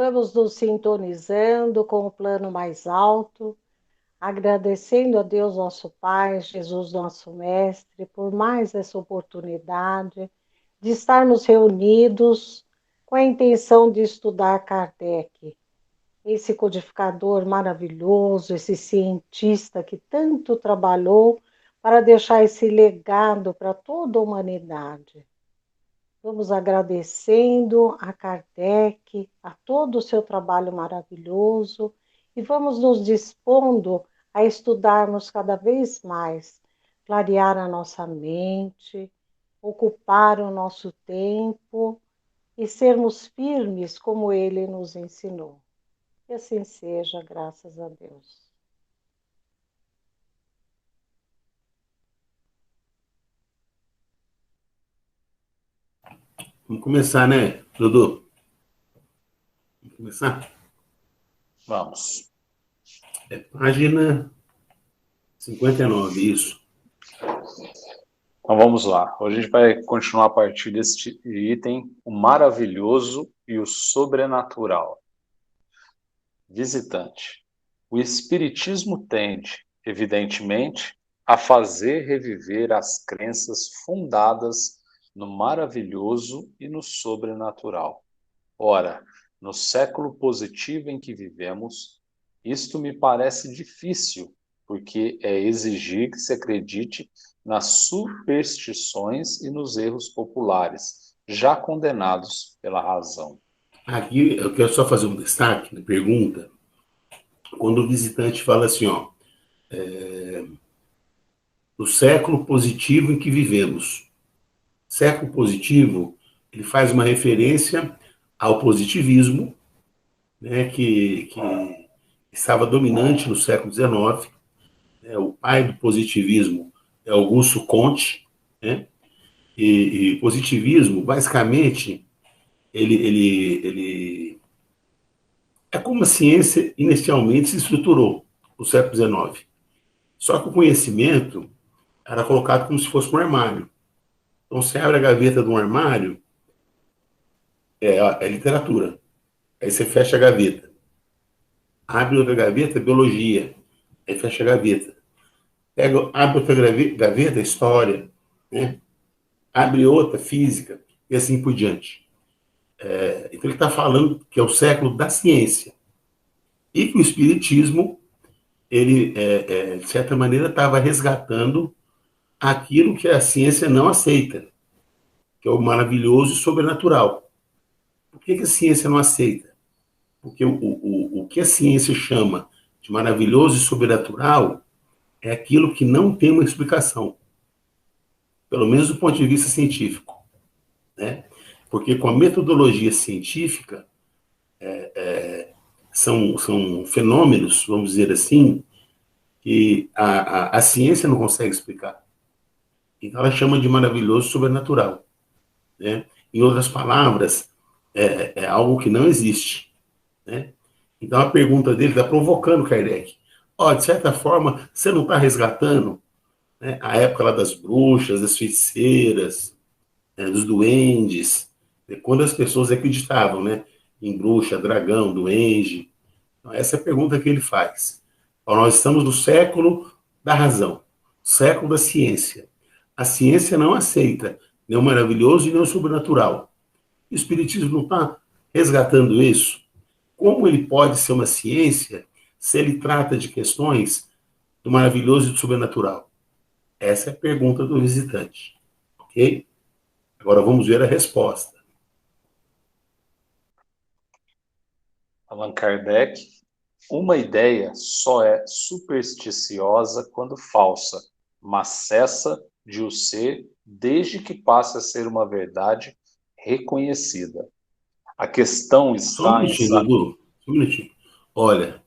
Vamos nos sintonizando com o plano mais alto, agradecendo a Deus nosso Pai, Jesus nosso Mestre, por mais essa oportunidade de estarmos reunidos com a intenção de estudar Kardec, esse codificador maravilhoso, esse cientista que tanto trabalhou para deixar esse legado para toda a humanidade. Vamos agradecendo a Kardec, a todo o seu trabalho maravilhoso e vamos nos dispondo a estudarmos cada vez mais, clarear a nossa mente, ocupar o nosso tempo e sermos firmes como ele nos ensinou. Que assim seja, graças a Deus. Vamos começar, né, Dudu? Vamos começar? Vamos. Página 59, isso. Então vamos lá. Hoje a gente vai continuar a partir deste item, o maravilhoso e o sobrenatural. Visitante. O Espiritismo tende, evidentemente, a fazer reviver as crenças fundadas no maravilhoso e no sobrenatural. Ora, no século positivo em que vivemos, isto me parece difícil, porque é exigir que se acredite nas superstições e nos erros populares, já condenados pela razão. Aqui eu quero só fazer um destaque na pergunta. Quando o visitante fala assim, ó, no século positivo em que vivemos. Século positivo, ele faz uma referência ao positivismo, né, que estava dominante no século XIX. Né, o pai do positivismo é Augusto Comte, né, e positivismo, basicamente, ele é como a ciência inicialmente se estruturou no século XIX. Só que o conhecimento era colocado como se fosse um armário. Então, você abre a gaveta de um armário, é literatura. Aí você fecha a gaveta. Abre outra gaveta, biologia. Aí fecha a gaveta. Abre outra gaveta, história. Né? Abre outra, física. E assim por diante. Então, ele está falando que é o século da ciência. E que o espiritismo, ele, de certa maneira, estava resgatando aquilo que a ciência não aceita, que é o maravilhoso e sobrenatural. Por que a ciência não aceita? Porque o que a ciência chama de maravilhoso e sobrenatural é aquilo que não tem uma explicação, pelo menos do ponto de vista científico. Né? Porque com a metodologia científica, são fenômenos, vamos dizer assim, que a ciência não consegue explicar. Então ela chama de maravilhoso e sobrenatural. Né? Em outras palavras, é algo que não existe. Né? Então a pergunta dele está provocando Kardec. De certa forma, você não está resgatando, né, a época lá das bruxas, das feiticeiras, né, dos duendes, né, quando as pessoas acreditavam, né, em bruxa, dragão, duende. Então, essa é a pergunta que ele faz. Nós estamos no século da razão, século da ciência. A ciência não aceita nem o maravilhoso e nem o sobrenatural. O Espiritismo não está resgatando isso. Como ele pode ser uma ciência se ele trata de questões do maravilhoso e do sobrenatural? Essa é a pergunta do visitante. Ok? Agora vamos ver a resposta. Allan Kardec, uma ideia só é supersticiosa quando falsa, mas cessa de o ser desde que passe a ser uma verdade reconhecida. A questão Só um está em minutinho, Dudu. Só um minutinho. Olha,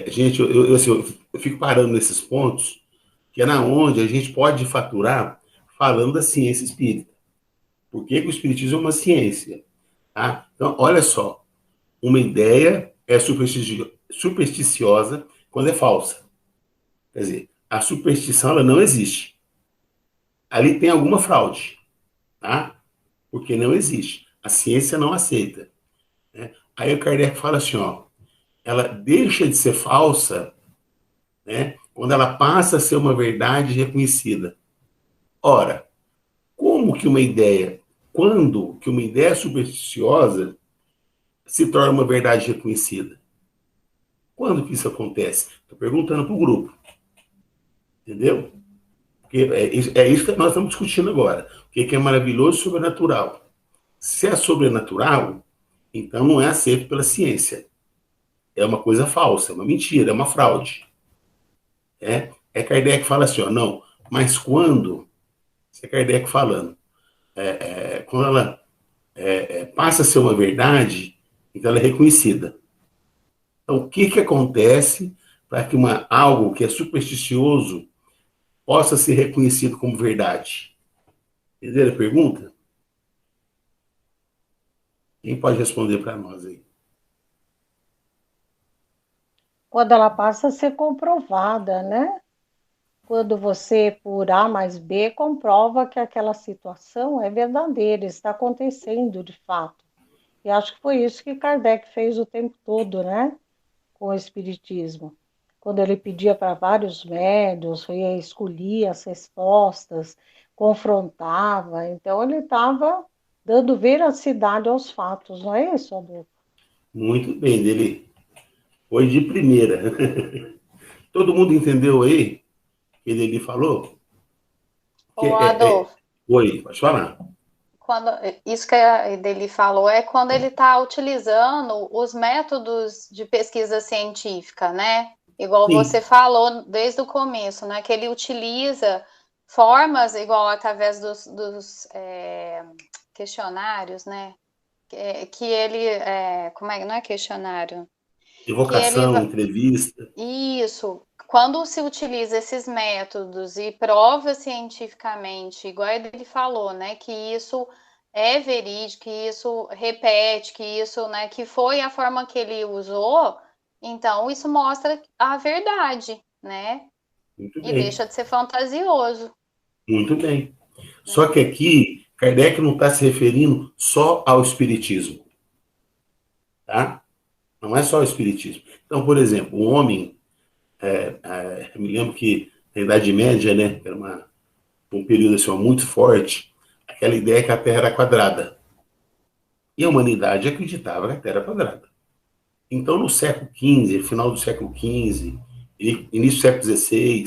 gente, assim, eu fico parando nesses pontos, que é na onde a gente pode faturar falando da ciência espírita. Por que o espiritismo é uma ciência? Tá? Então, olha só. Uma ideia é supersticiosa quando é falsa. Quer dizer, a superstição ela não existe. Ali tem alguma fraude, tá? Porque não existe. A ciência não aceita. Né? Aí o Kardec fala assim, ó, ela deixa de ser falsa, né, quando ela passa a ser uma verdade reconhecida. Ora, como que uma ideia, quando que uma ideia supersticiosa se torna uma verdade reconhecida? Quando que isso acontece? Estou perguntando para o grupo, entendeu? Porque é isso que nós estamos discutindo agora. O que é maravilhoso e sobrenatural. Se é sobrenatural, então não é aceito pela ciência. É uma coisa falsa, é uma mentira, é uma fraude. Kardec fala assim, ó, não, mas quando, isso é Kardec falando, quando ela passa a ser uma verdade, então ela é reconhecida. Então, o que acontece para que algo que é supersticioso possa ser reconhecido como verdade? Entenderam a pergunta? Quem pode responder para nós aí? Quando ela passa a ser comprovada, né? Quando você, por A mais B, comprova que aquela situação é verdadeira, está acontecendo de fato. E acho que foi isso que Kardec fez o tempo todo, né? Com o Espiritismo. Quando ele pedia para vários médiuns, escolhia as respostas, confrontava. Então, ele estava dando veracidade aos fatos, não é isso, Adolfo? Muito bem, dele foi de primeira. Todo mundo entendeu aí o que ele falou? Que Ô, Adolfo, Oi, pode falar. quando, isso que ele falou é quando ele está utilizando os métodos de pesquisa científica, né? Igual Sim, você falou desde o começo, né? Que ele utiliza formas, igual através dos questionários, né? Que ele, como é, não é questionário? Que ele evocação, entrevista. Isso, quando se utiliza esses métodos e prova cientificamente, igual ele falou, né, que isso é verídico, que isso repete, que isso, né, que foi a forma que ele usou, então isso mostra a verdade, né? Muito E bem, deixa de ser fantasioso, muito bem. né? Só que aqui, Kardec não está se referindo só ao espiritismo, tá? Não é só o espiritismo. Então, por exemplo, o homem, eu me lembro que na Idade Média, né, era um período assim, muito forte, aquela ideia que a Terra era quadrada. E a humanidade acreditava que a Terra era quadrada. Então, no século XV, final do século XV, início do século XVI,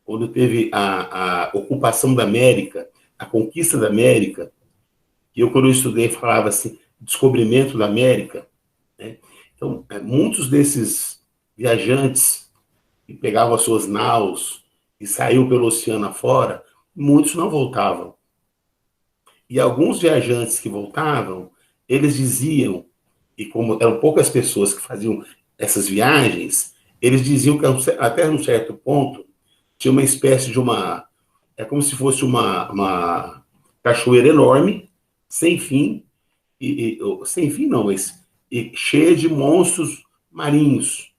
quando teve a ocupação da América, a conquista da América, e quando eu estudei, falava assim, descobrimento da América, né? Então, muitos desses viajantes que pegavam as suas naus e saíam pelo oceano afora, muitos não voltavam. E alguns viajantes que voltavam, eles diziam, e como eram poucas pessoas que faziam essas viagens, eles diziam que até um certo ponto tinha uma espécie de é como se fosse uma cachoeira enorme, sem fim, sem fim não, mas cheia de monstros marinhos,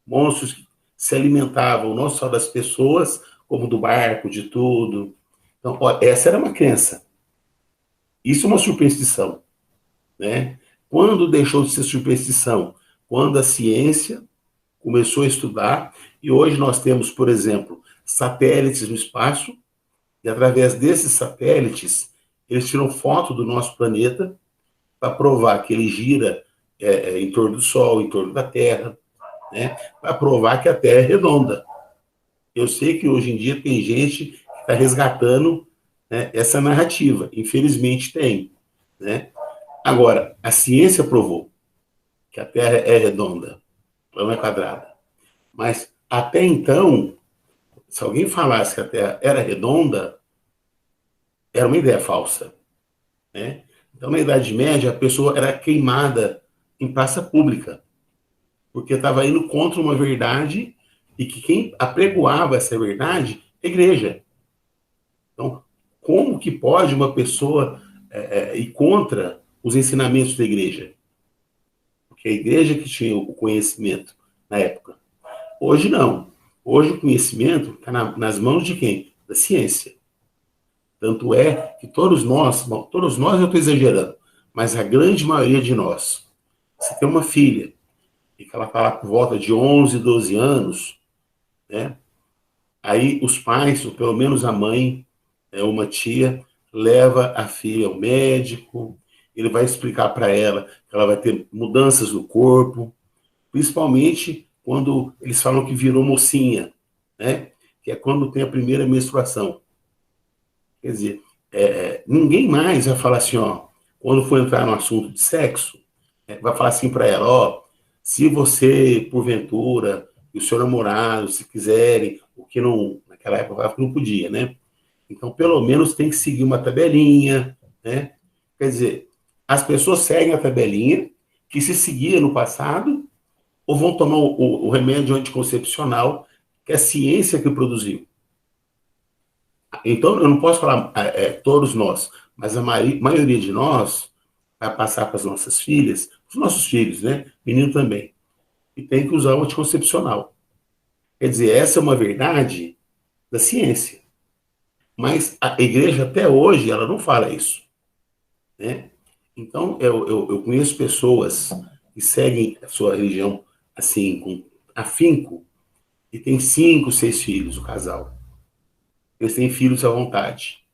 monstros que se alimentavam não só das pessoas, como do barco, de tudo. Então, ó, essa era uma crença. Isso é uma superstição, né? Quando deixou de ser superstição? Quando a ciência começou a estudar, e hoje nós temos, por exemplo, satélites no espaço, e através desses satélites, eles tiram foto do nosso planeta para provar que ele gira em torno do Sol, em torno da Terra, né? Para provar que a Terra é redonda. Eu sei que hoje em dia tem gente que está resgatando, né, essa narrativa. Infelizmente tem, né? Agora, a ciência provou que a Terra é redonda, não é quadrada. Mas até então, se alguém falasse que a Terra era redonda, era uma ideia falsa, né? Então, na Idade Média, a pessoa era queimada em praça pública, porque estava indo contra uma verdade e que quem apregoava essa verdade é a igreja. Então, como que pode uma pessoa ir contra os ensinamentos da igreja? Porque a igreja que tinha o conhecimento na época. Hoje não. Hoje o conhecimento está nas mãos de quem? Da ciência. Tanto é que todos nós eu estou exagerando, mas a grande maioria de nós você tem uma filha, e que ela está lá por volta de 11, 12 anos, né? Aí os pais, ou pelo menos a mãe, uma tia, leva a filha ao médico, ele vai explicar para ela que ela vai ter mudanças no corpo, principalmente quando eles falam que virou mocinha, né? Que é quando tem a primeira menstruação. Quer dizer, ninguém mais vai falar assim, ó, quando for entrar no assunto de sexo, vai falar assim para ela, ó, se você, porventura, e o seu namorado, se quiserem, o que não, naquela época não podia, né? Então, pelo menos tem que seguir uma tabelinha, né? Quer dizer, as pessoas seguem a tabelinha que se seguia no passado ou vão tomar o remédio anticoncepcional que a ciência que produziu. Então, eu não posso falar todos nós, mas a maioria de nós vai passar para as nossas filhas, os nossos filhos, né? Menino também. E tem que usar o anticoncepcional. Quer dizer, essa é uma verdade da ciência. Mas a igreja, até hoje, ela não fala isso, né? Então, eu conheço pessoas que seguem a sua religião, assim, com afinco, e tem 5, 6 filhos, o casal. Eles têm filhos à vontade.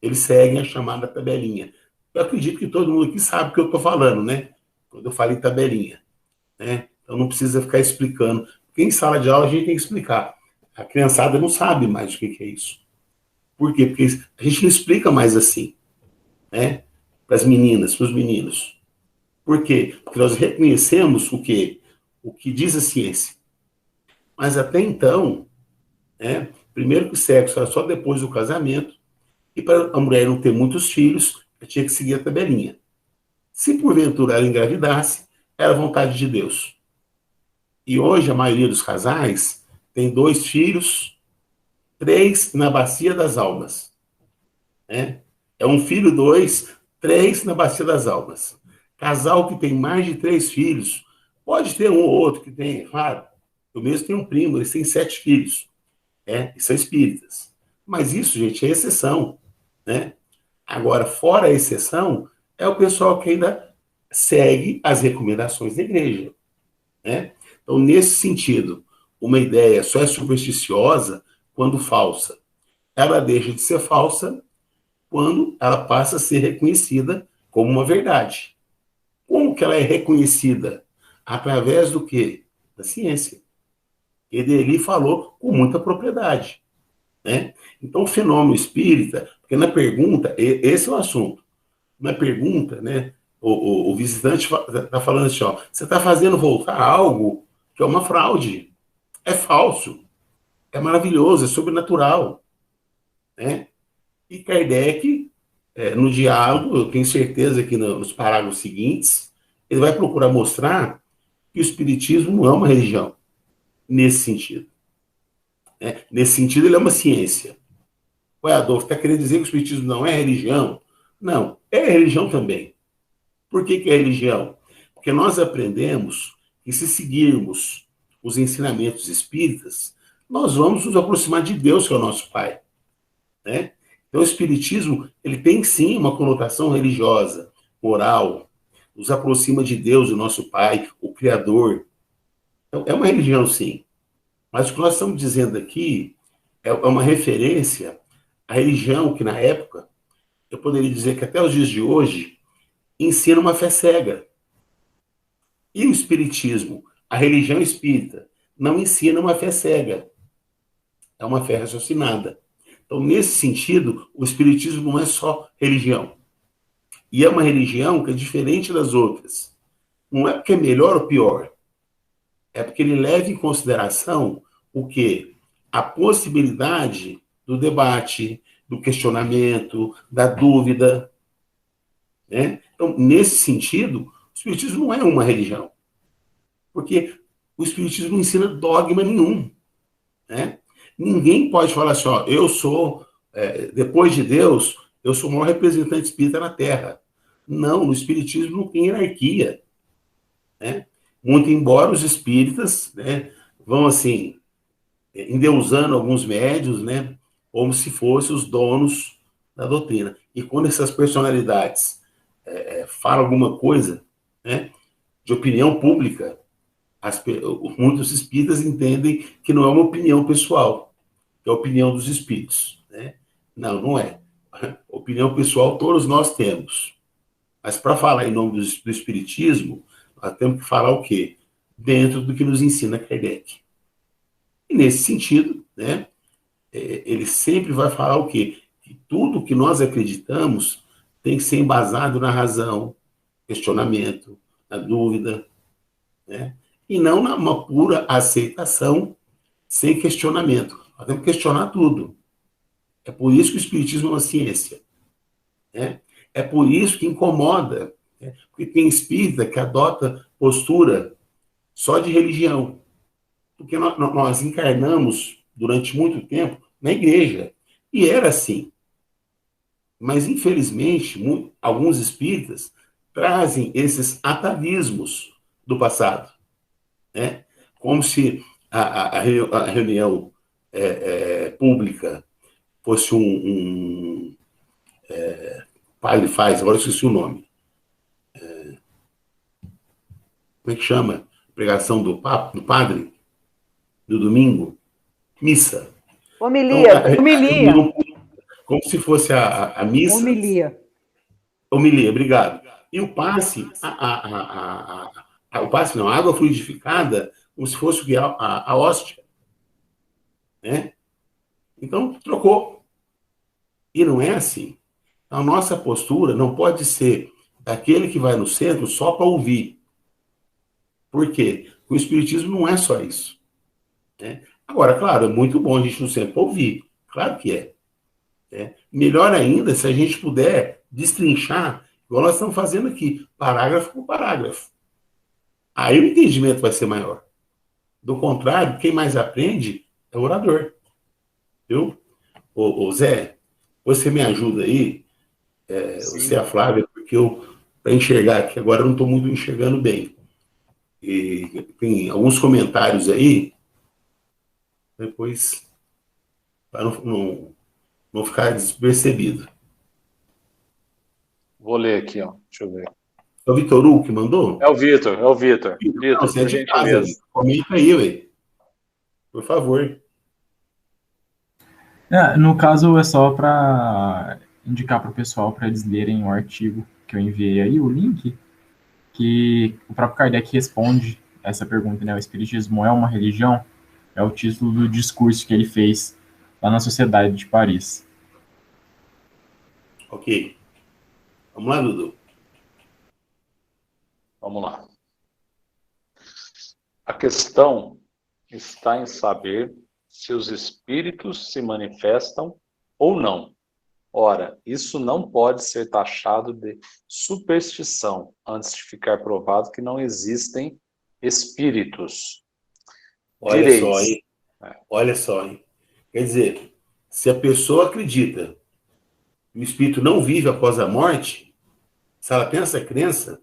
Eles seguem a chamada tabelinha. Eu acredito que todo mundo aqui sabe o que eu estou falando, né? Quando eu falo em tabelinha, né? Então não precisa ficar explicando. Porque em sala de aula a gente tem que explicar. A criançada não sabe mais o que é isso. Por quê? Porque a gente não explica mais assim, né? Para as meninas, para os meninos. Por quê? Porque nós reconhecemos o quê? O que diz a ciência. Mas até então, né? Primeiro que o sexo era só depois do casamento, e para a mulher não ter muitos filhos, ela tinha que seguir a tabelinha. Se porventura ela engravidasse, era vontade de Deus. E hoje a maioria dos casais tem 2 filhos, 3 na bacia das almas. Né? É um filho, 2, 3 na bacia das almas. Casal que tem mais de 3 filhos, pode ter um ou outro que tem, claro. Eu mesmo tenho um primo, eles têm 7 filhos. E são espíritas. Mas isso, gente, é exceção. Né? Agora, fora a exceção, é o pessoal que ainda segue as recomendações da igreja. Né? Então, nesse sentido, uma ideia só é supersticiosa quando falsa. Ela deixa de ser falsa quando ela passa a ser reconhecida como uma verdade. Como que ela é reconhecida? Através do quê? Da ciência. Edeli falou com muita propriedade. Né? Então, o fenômeno espírita, porque na pergunta, esse é o assunto. Na pergunta, né, o visitante está falando assim, ó, você está fazendo voltar algo que é uma fraude, é falso, é maravilhoso, é sobrenatural. Né? E Kardec, no diálogo, eu tenho certeza que nos parágrafos seguintes, ele vai procurar mostrar que o espiritismo não é uma religião, nesse sentido. Né? Nesse sentido, ele é uma ciência. Ué, Adolfo, está querendo dizer que o espiritismo não é religião? Não, é religião também. Por que é religião? Porque nós aprendemos que se seguirmos os ensinamentos espíritas, nós vamos nos aproximar de Deus, que é o nosso Pai. Né? Então, o espiritismo, ele tem sim uma conotação religiosa, moral, nos aproxima de Deus, o nosso Pai, o Criador. Então, é uma religião, sim. Mas o que nós estamos dizendo aqui é uma referência à religião que, na época, eu poderia dizer que até os dias de hoje, ensina uma fé cega. E o espiritismo, a religião espírita, não ensina uma fé cega. É uma fé raciocinada. Então, nesse sentido, o espiritismo não é só religião. E é uma religião que é diferente das outras. Não é porque é melhor ou pior. É porque ele leva em consideração o quê? A possibilidade do debate, do questionamento, da dúvida. Né? Então, nesse sentido, o espiritismo não é uma religião. Porque o espiritismo não ensina dogma nenhum. Né? Ninguém pode falar assim, ó, eu sou, depois de Deus, eu sou o maior representante espírita na Terra. Não, no espiritismo não tem hierarquia. Né? Muito embora os espíritas, né, vão assim, endeusando alguns médios, né, como se fossem os donos da doutrina. E quando essas personalidades falam alguma coisa, né, de opinião pública, muitos espíritas entendem que não é uma opinião pessoal, que é a opinião dos espíritos, né? Não, não é. Opinião pessoal todos nós temos. Mas para falar em nome do espiritismo, nós temos que falar o quê? Dentro do que nos ensina Kardec. E nesse sentido, né, ele sempre vai falar o quê? Que tudo que nós acreditamos tem que ser embasado na razão, questionamento, na dúvida, né? E não numa pura aceitação sem questionamento. Nós temos que questionar tudo. É por isso que o espiritismo é uma ciência, né? É por isso que incomoda, né? Porque tem espírita que adota postura só de religião. Porque nós encarnamos durante muito tempo na igreja. E era assim. Mas, infelizmente, alguns espíritas trazem esses atavismos do passado, né? Como se a reunião pública fosse padre faz, agora eu esqueci o nome. Como é que chama? Pregação do padre, do domingo? Missa. Homilia, Então, homilia. Como se fosse a missa. Homilia. Homilia, obrigado. E o passe, o passe não, a água fluidificada, como se fosse a hóstia, né? Então, trocou. E não é assim. A nossa postura não pode ser daquele que vai no centro só para ouvir. Por quê? Porque o espiritismo não é só isso, né? Agora, claro, é muito bom a gente no centro para ouvir. Claro que é. Melhor ainda se a gente puder destrinchar, igual nós estamos fazendo aqui, parágrafo por parágrafo. Aí o entendimento vai ser maior. Do contrário, quem mais aprende é o orador. Viu? Ô Zé, você me ajuda aí, você e a Flávia, porque para enxergar aqui, agora eu não estou muito enxergando bem. E tem alguns comentários aí, depois, para não ficar despercebido. Vou ler aqui, ó. Deixa eu ver. É o Vitor Hugo que mandou? É o Vitor. Vitor, você é de casa, comenta aí, ué. Por favor. No caso, é só para indicar para o pessoal para eles lerem o artigo que eu enviei aí, o link, que o próprio Kardec responde essa pergunta, né? O Espiritismo é uma religião? É o título do discurso que ele fez lá na Sociedade de Paris. Ok. Vamos lá, Dudu. Vamos lá. A questão está em saber se os espíritos se manifestam ou não. Ora, isso não pode ser taxado de superstição, antes de ficar provado que não existem espíritos. Olha só, hein? Quer dizer, se a pessoa acredita que o espírito não vive após a morte, se ela tem essa crença,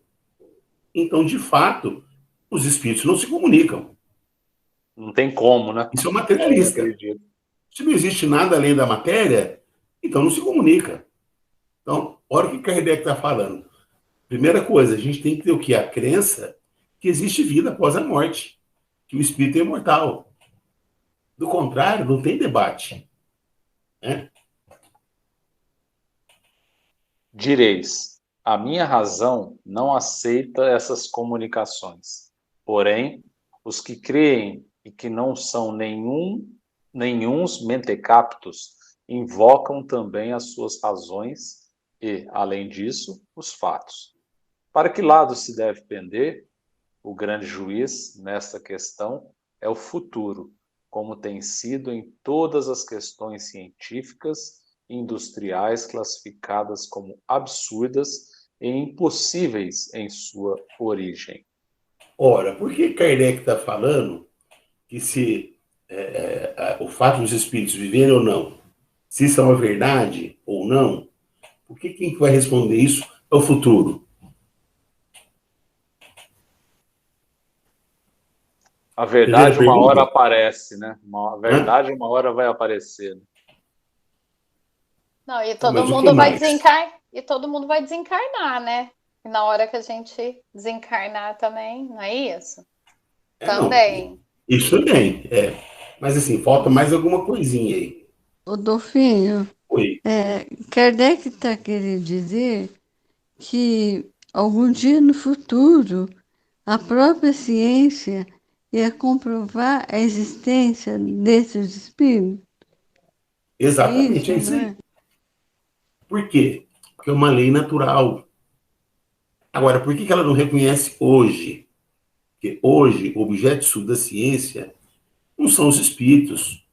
então, de fato, os espíritos não se comunicam. Não tem como, né? Isso é materialista. Se não existe nada além da matéria, então não se comunica. Então, olha o que Kardec está falando. Primeira coisa, a gente tem que ter o quê? A crença que existe vida após a morte, que o espírito é imortal. Do contrário, não tem debate, né? Direis, a minha razão não aceita essas comunicações. Porém, os que creem e que não são nenhuns mentecaptos invocam também as suas razões e, além disso, os fatos. Para que lado se deve pender? O grande juiz nesta questão é o futuro, como tem sido em todas as questões científicas e industriais classificadas como absurdas e impossíveis em sua origem. Ora, por que Kardec está falando que se o fato dos espíritos viverem ou não, se isso é uma verdade ou não, por que quem vai responder isso é o futuro? A verdade uma hora aparece, né? A verdade uma hora vai aparecer. Não, e todo mundo vai desencarnar, né? E na hora que a gente desencarnar também, não é isso? Não, Também. isso também, Mas assim, falta mais alguma coisinha aí. Rodolfinho, Oi. Kardec está querendo dizer que algum dia no futuro a própria ciência ia comprovar a existência desses espíritos. Exatamente, é isso Não aí. é? Por quê? Porque é uma lei natural. Agora, por que ela não reconhece hoje? Porque hoje, o objeto de estudo da ciência não são os espíritos,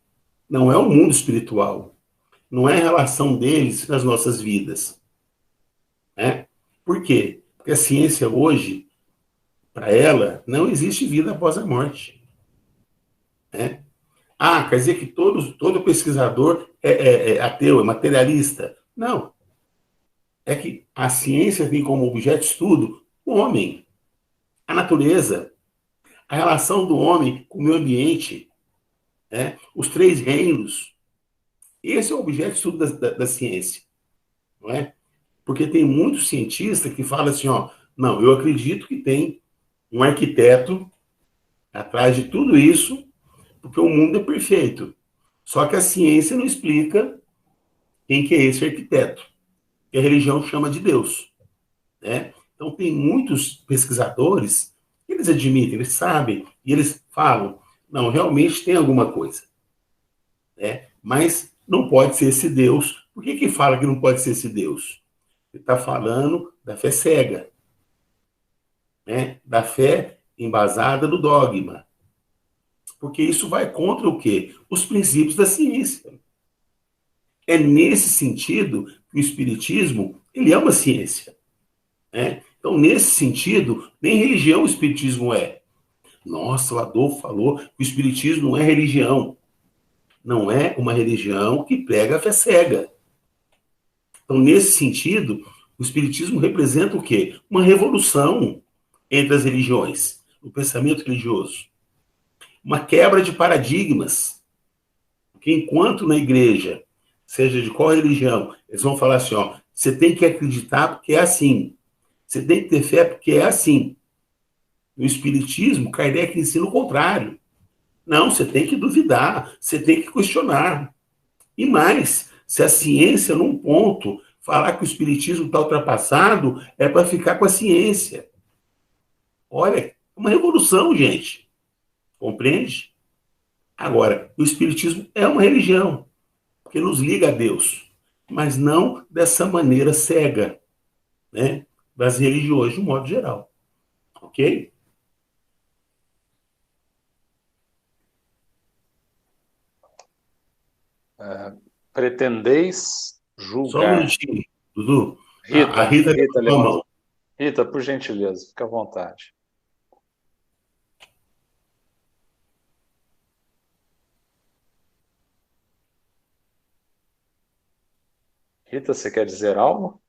não é o mundo espiritual, não é a relação deles nas nossas vidas. Né? Por quê? Porque a ciência hoje, para ela, não existe vida após a morte. Né? Ah, quer dizer que todo pesquisador é ateu, é materialista? Não. É que a ciência tem como objeto de estudo o homem, a natureza, a relação do homem com o meio ambiente, né? Os três reinos. Esse é o objeto de estudo da ciência, não é? Porque tem muitos cientistas que falam assim, ó, não, eu acredito que tem um arquiteto atrás de tudo isso, porque o mundo é perfeito. Só que a ciência não explica quem que é esse arquiteto, que a religião chama de Deus, né? Então tem muitos pesquisadores que eles admitem, eles sabem, e eles falam, não, realmente tem alguma coisa, né? Mas não pode ser esse Deus. Por que fala que não pode ser esse Deus? Ele está falando da fé cega, né? Da fé embasada no dogma. Porque isso vai contra o quê? Os princípios da ciência. É nesse sentido que o Espiritismo ele é uma ciência. Né? Então, nesse sentido, nem religião o Espiritismo é. Nossa, o Adolfo falou que o Espiritismo não é religião. Não é uma religião que prega a fé cega. Então, nesse sentido, o Espiritismo representa o quê? Uma revolução entre as religiões, no pensamento religioso. Uma quebra de paradigmas. Porque enquanto na igreja, seja de qual religião, eles vão falar assim, ó, você tem que acreditar porque é assim. Você tem que ter fé porque é assim. No Espiritismo, Kardec ensina o contrário. Não, você tem que duvidar, você tem que questionar. E mais, se a ciência, num ponto, falar que o Espiritismo está ultrapassado, é para ficar com a ciência. Olha, é uma revolução, gente. Compreende? Agora, o Espiritismo é uma religião, porque nos liga a Deus, mas não dessa maneira cega, né? Das religiões, de um modo geral. Ok? Pretendeis Só um julgar. minutinho, Dudu. A Rita, Rita Rita levantou a levanta. mão. Rita, por gentileza, fica à vontade. Rita, você quer dizer algo?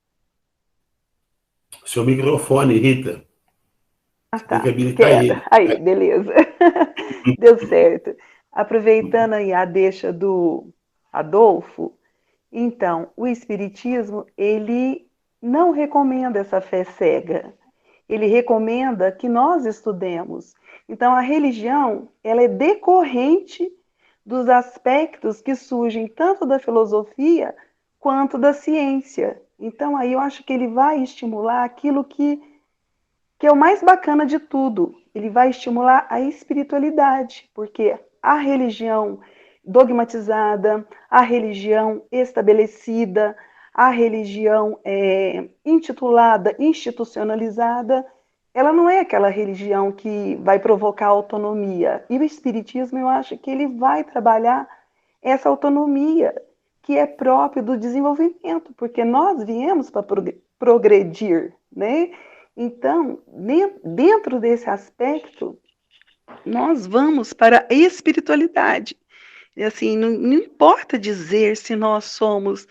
Seu microfone, Rita. Ah, Tem que tá. habilitar Queda. ele. Aí, beleza. Deu certo. Aproveitando aí a deixa do Adolfo, então, o Espiritismo, ele não recomenda essa fé cega. Ele recomenda que nós estudemos. Então, a religião, ela é decorrente dos aspectos que surgem tanto da filosofia quanto da ciência. Então, aí eu acho que ele vai estimular aquilo que é o mais bacana de tudo. Ele vai estimular a espiritualidade, porque a religião dogmatizada, a religião estabelecida, a religião intitulada, institucionalizada, ela não é aquela religião que vai provocar autonomia. E o Espiritismo, eu acho que ele vai trabalhar essa autonomia que é próprio do desenvolvimento, porque nós viemos para progredir, né? Então, dentro desse aspecto, nós vamos para a espiritualidade. E assim, não importa dizer se nós somos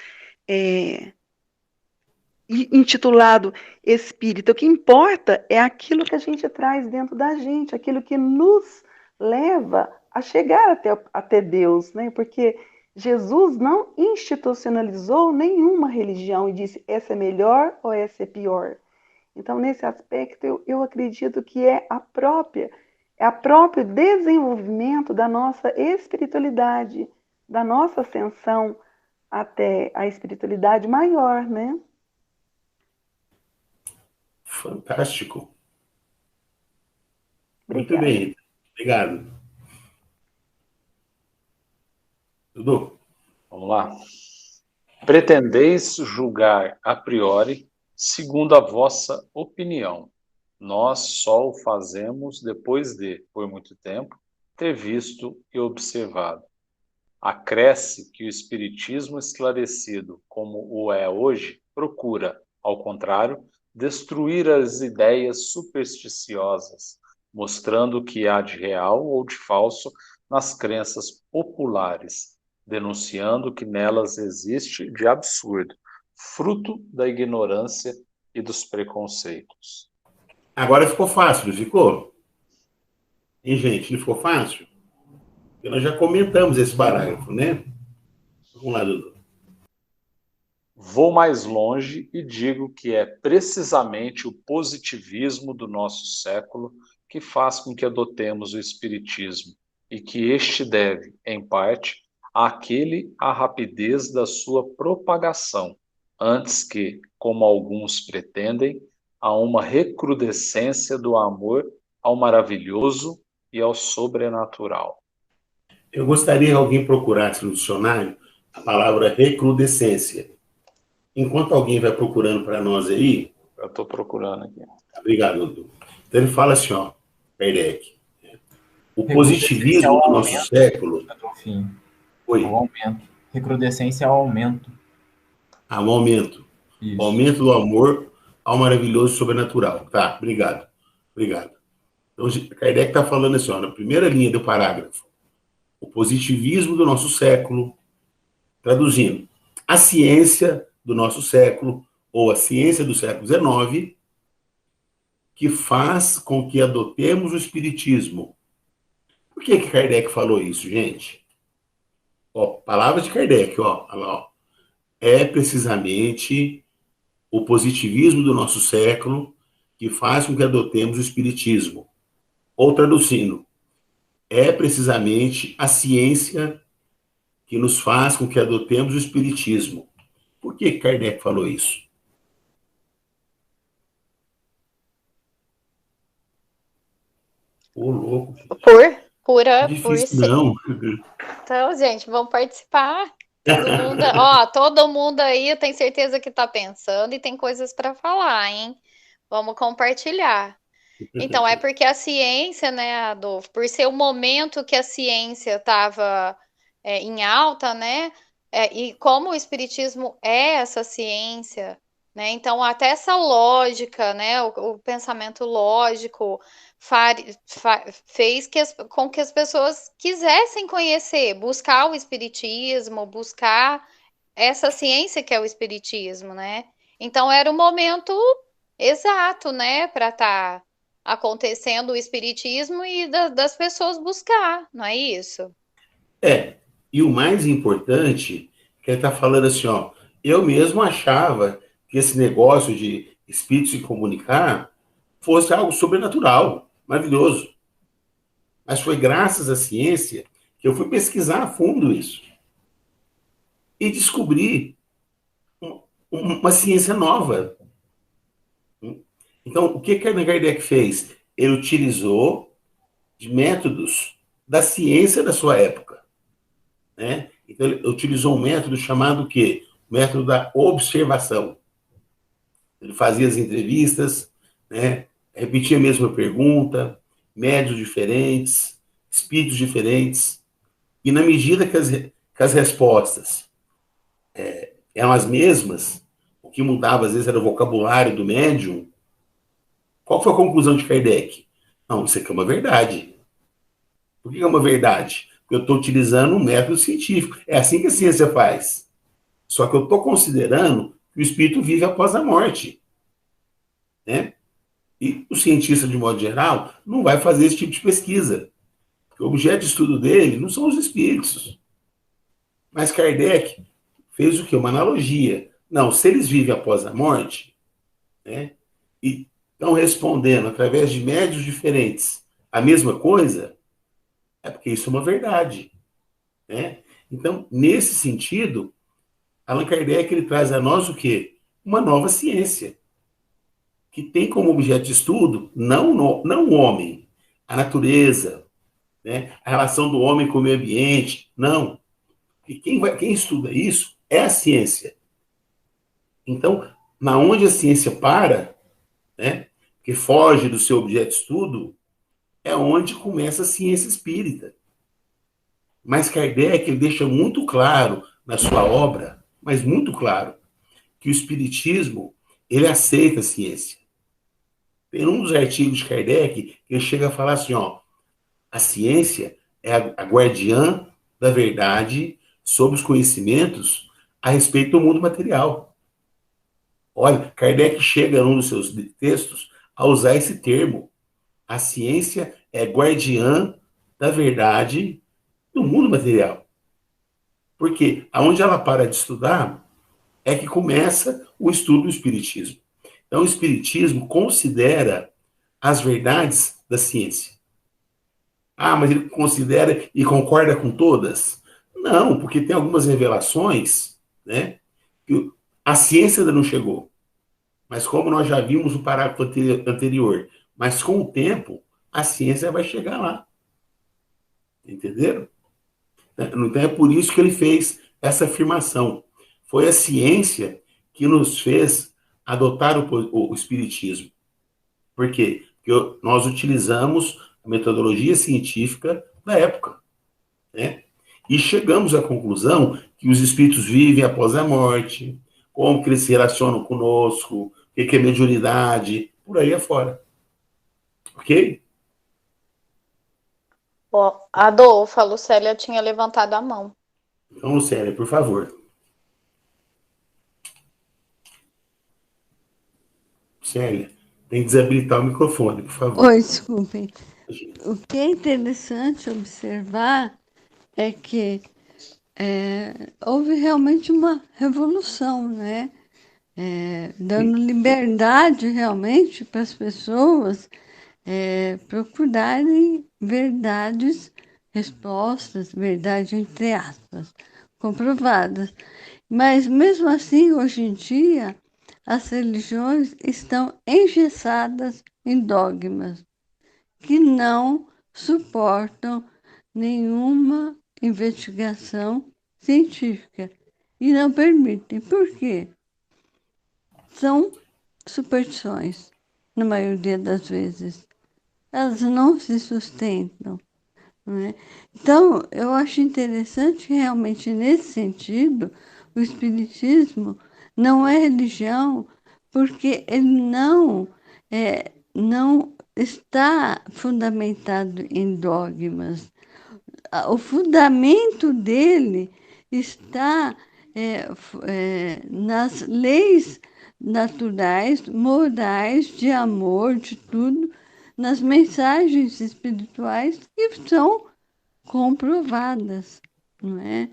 intitulado espírito, o que importa é aquilo que a gente traz dentro da gente, aquilo que nos leva a chegar até Deus, né? Porque Jesus não institucionalizou nenhuma religião e disse essa é melhor ou essa é pior. Então, nesse aspecto, eu acredito que é o próprio desenvolvimento da nossa espiritualidade, da nossa ascensão até a espiritualidade maior, né? Fantástico. Muito Obrigada. bem. Obrigado. Dudu? Vamos lá. Pretendeis julgar a priori, segundo a vossa opinião. Nós só o fazemos depois de, por muito tempo, ter visto e observado. Acresce que o Espiritismo esclarecido, como o é hoje, procura, ao contrário, destruir as ideias supersticiosas, mostrando o que há de real ou de falso nas crenças populares, denunciando o que nelas existe de absurdo, fruto da ignorância e dos preconceitos. Agora ficou fácil, não ficou? E, gente, não ficou fácil? Porque nós já comentamos esse parágrafo, né? Vamos lá, Dudu. Vou mais longe e digo que é precisamente o positivismo do nosso século que faz com que adotemos o Espiritismo e que este deve, em parte, àquele a rapidez da sua propagação, antes que, como alguns pretendem, a uma recrudescência do amor ao maravilhoso e ao sobrenatural. Eu gostaria que alguém procurasse no dicionário a palavra recrudescência. Enquanto alguém vai procurando para nós aí... Eu estou procurando aqui. Obrigado, Dudu. Então ele fala assim, ó, Kardec. O positivismo do nosso século... Sim. Oi. O aumento. Recrudescência é o aumento. Ah, o aumento. Isso. O aumento do amor ao maravilhoso sobrenatural. Tá, obrigado. Obrigado. Então, Kardec está falando assim, ó, na primeira linha do parágrafo. O positivismo do nosso século, traduzindo, a ciência do nosso século, ou a ciência do século XIX, que faz com que adotemos o espiritismo. Por que Kardec falou isso, gente? Ó, palavras de Kardec, ó. É precisamente o positivismo do nosso século que faz com que adotemos o espiritismo. Ou traduzindo, é precisamente a ciência que nos faz com que adotemos o espiritismo. Por que Kardec falou isso? Ô, louco. Por Difícil, ser. não. Então, gente, vamos participar. Todo mundo aí, eu tenho certeza que está pensando e tem coisas para falar, hein? Vamos compartilhar. Então, é porque a ciência, né, Adolfo, por ser o momento que a ciência estava em alta, né, e como o espiritismo é essa ciência, né, então até essa lógica, né, o pensamento lógico fez com que as pessoas quisessem conhecer, buscar o espiritismo, buscar essa ciência que é o espiritismo, né? Então era o momento exato, né, para estar acontecendo o espiritismo e das pessoas buscar, não é isso? E o mais importante, que ele está falando assim, ó, eu mesmo achava que esse negócio de espírito se comunicar fosse algo sobrenatural, maravilhoso. Mas foi graças à ciência que eu fui pesquisar a fundo isso. E descobri uma ciência nova. Então, o que Kardec fez? Ele utilizou de métodos da ciência da sua época, né? Então, ele utilizou um método chamado o quê? O método da observação. Ele fazia as entrevistas, né? Repetia a mesma pergunta, médios diferentes, espíritos diferentes, e na medida que as respostas eram as mesmas, o que mudava às vezes era o vocabulário do médium. Qual foi a conclusão de Kardec? Não, isso aqui é uma verdade. Por que é uma verdade? Porque eu estou utilizando um método científico. É assim que a ciência faz. Só que eu estou considerando que o espírito vive após a morte, né? E o cientista, de modo geral, não vai fazer esse tipo de pesquisa. Porque o objeto de estudo dele não são os espíritos. Mas Kardec fez o quê? Uma analogia. Não, se eles vivem após a morte, né? e estão respondendo através de médios diferentes a mesma coisa, é porque isso é uma verdade, né? Então, nesse sentido, Allan Kardec ele traz a nós o quê? Uma nova ciência, que tem como objeto de estudo não o homem, a natureza, né? A relação do homem com o meio ambiente, não. E quem estuda isso é a ciência. Então, na onde a ciência para, né, que foge do seu objeto de estudo, é onde começa a ciência espírita. Mas Kardec ele deixa muito claro na sua obra, mas muito claro, que o espiritismo ele aceita a ciência. Tem um dos artigos de Kardec que ele chega a falar assim, ó, a ciência é a guardiã da verdade sobre os conhecimentos a respeito do mundo material. Olha, Kardec chega num dos seus textos a usar esse termo. A ciência é guardiã da verdade do mundo material. Porque aonde ela para de estudar é que começa o estudo do espiritismo. Então, o espiritismo considera as verdades da ciência. Ah, mas ele considera e concorda com todas? Não, porque tem algumas revelações, né, que a ciência ainda não chegou. Mas como nós já vimos no parágrafo anterior, mas com o tempo, a ciência vai chegar lá. Entenderam? Então é por isso que ele fez essa afirmação. Foi a ciência que nos fez adotar o espiritismo. Por quê? Porque nós utilizamos a metodologia científica da época, né? E chegamos à conclusão que os espíritos vivem após a morte, como que eles se relacionam conosco, o que é mediunidade, por aí afora. Ok? Ó, Adolfo, a Lucélia tinha levantado a mão. Então, Lucélia, por favor. Célia, tem que desabilitar o microfone, por favor. Oi, desculpem. O que é interessante observar é que houve realmente uma revolução, né? Dando liberdade realmente para as pessoas procurarem verdades, respostas, verdade entre aspas, comprovadas. Mas mesmo assim, hoje em dia, as religiões estão engessadas em dogmas que não suportam nenhuma investigação científica e não permitem. Por quê? São superstições, na maioria das vezes. Elas não se sustentam. Não é? Então, eu acho interessante que realmente nesse sentido, o Espiritismo não é religião, porque ele não está fundamentado em dogmas. O fundamento dele está nas leis naturais, morais, de amor, de tudo, nas mensagens espirituais que são comprovadas, não é?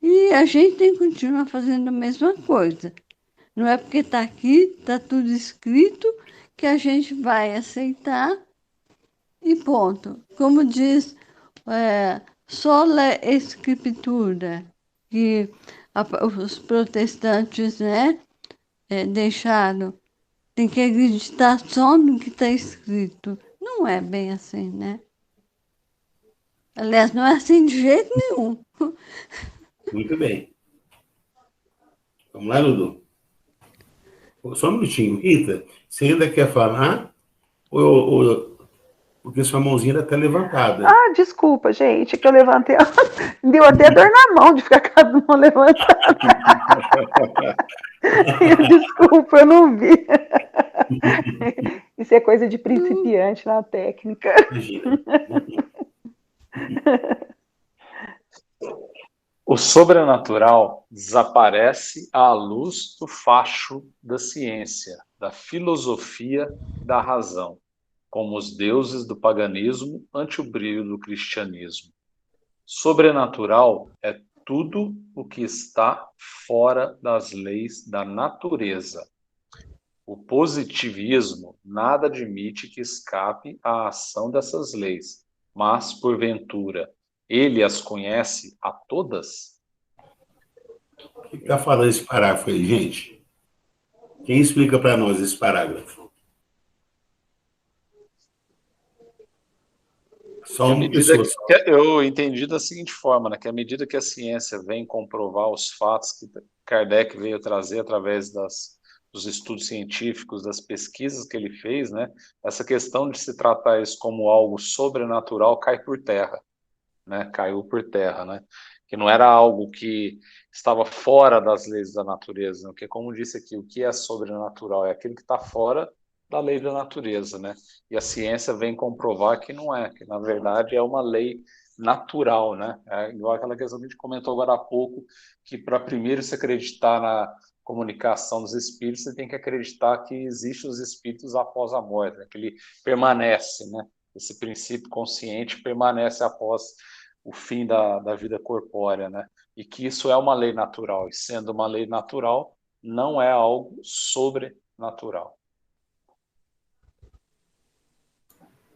E a gente tem que continuar fazendo a mesma coisa. Não é porque está aqui, está tudo escrito, que a gente vai aceitar e ponto. Como diz sola escritura, que os protestantes, né, deixaram, tem que acreditar só no que está escrito. Não é bem assim, né? Aliás, não é assim de jeito nenhum. Muito bem. Vamos lá, Dudu. Só um minutinho. Rita, você ainda quer falar? Porque sua mãozinha está levantada. Ah, desculpa, gente, que eu levantei. Deu até dor na mão de ficar com a mão levantada. Desculpa, eu não vi. Isso é coisa de principiante na técnica. Imagina. O sobrenatural desaparece à luz do facho da ciência, da filosofia e da razão, como os deuses do paganismo ante o brilho do cristianismo. Sobrenatural é tudo o que está fora das leis da natureza. O positivismo nada admite que escape à ação dessas leis, mas, porventura, ele as conhece a todas? O que está falando esse parágrafo aí, gente? Quem explica para nós esse parágrafo? Só uma pessoa. Eu entendi da seguinte forma, né, que à medida que a ciência vem comprovar os fatos que Kardec veio trazer através dos estudos científicos, das pesquisas que ele fez, né, essa questão de se tratar isso como algo sobrenatural cai por terra, né, caiu por terra, né, que não era algo que estava fora das leis da natureza, né, porque, como disse aqui, o que é sobrenatural é aquilo que está fora da lei da natureza, né? E a ciência vem comprovar que não é, que na verdade é uma lei natural, né? É igual aquela questão que a gente comentou agora há pouco, que para primeiro se acreditar na comunicação dos espíritos, você tem que acreditar que existem os espíritos após a morte, né? Que ele permanece, né? Esse princípio consciente permanece após o fim da vida corpórea, né? E que isso é uma lei natural, e sendo uma lei natural, não é algo sobrenatural.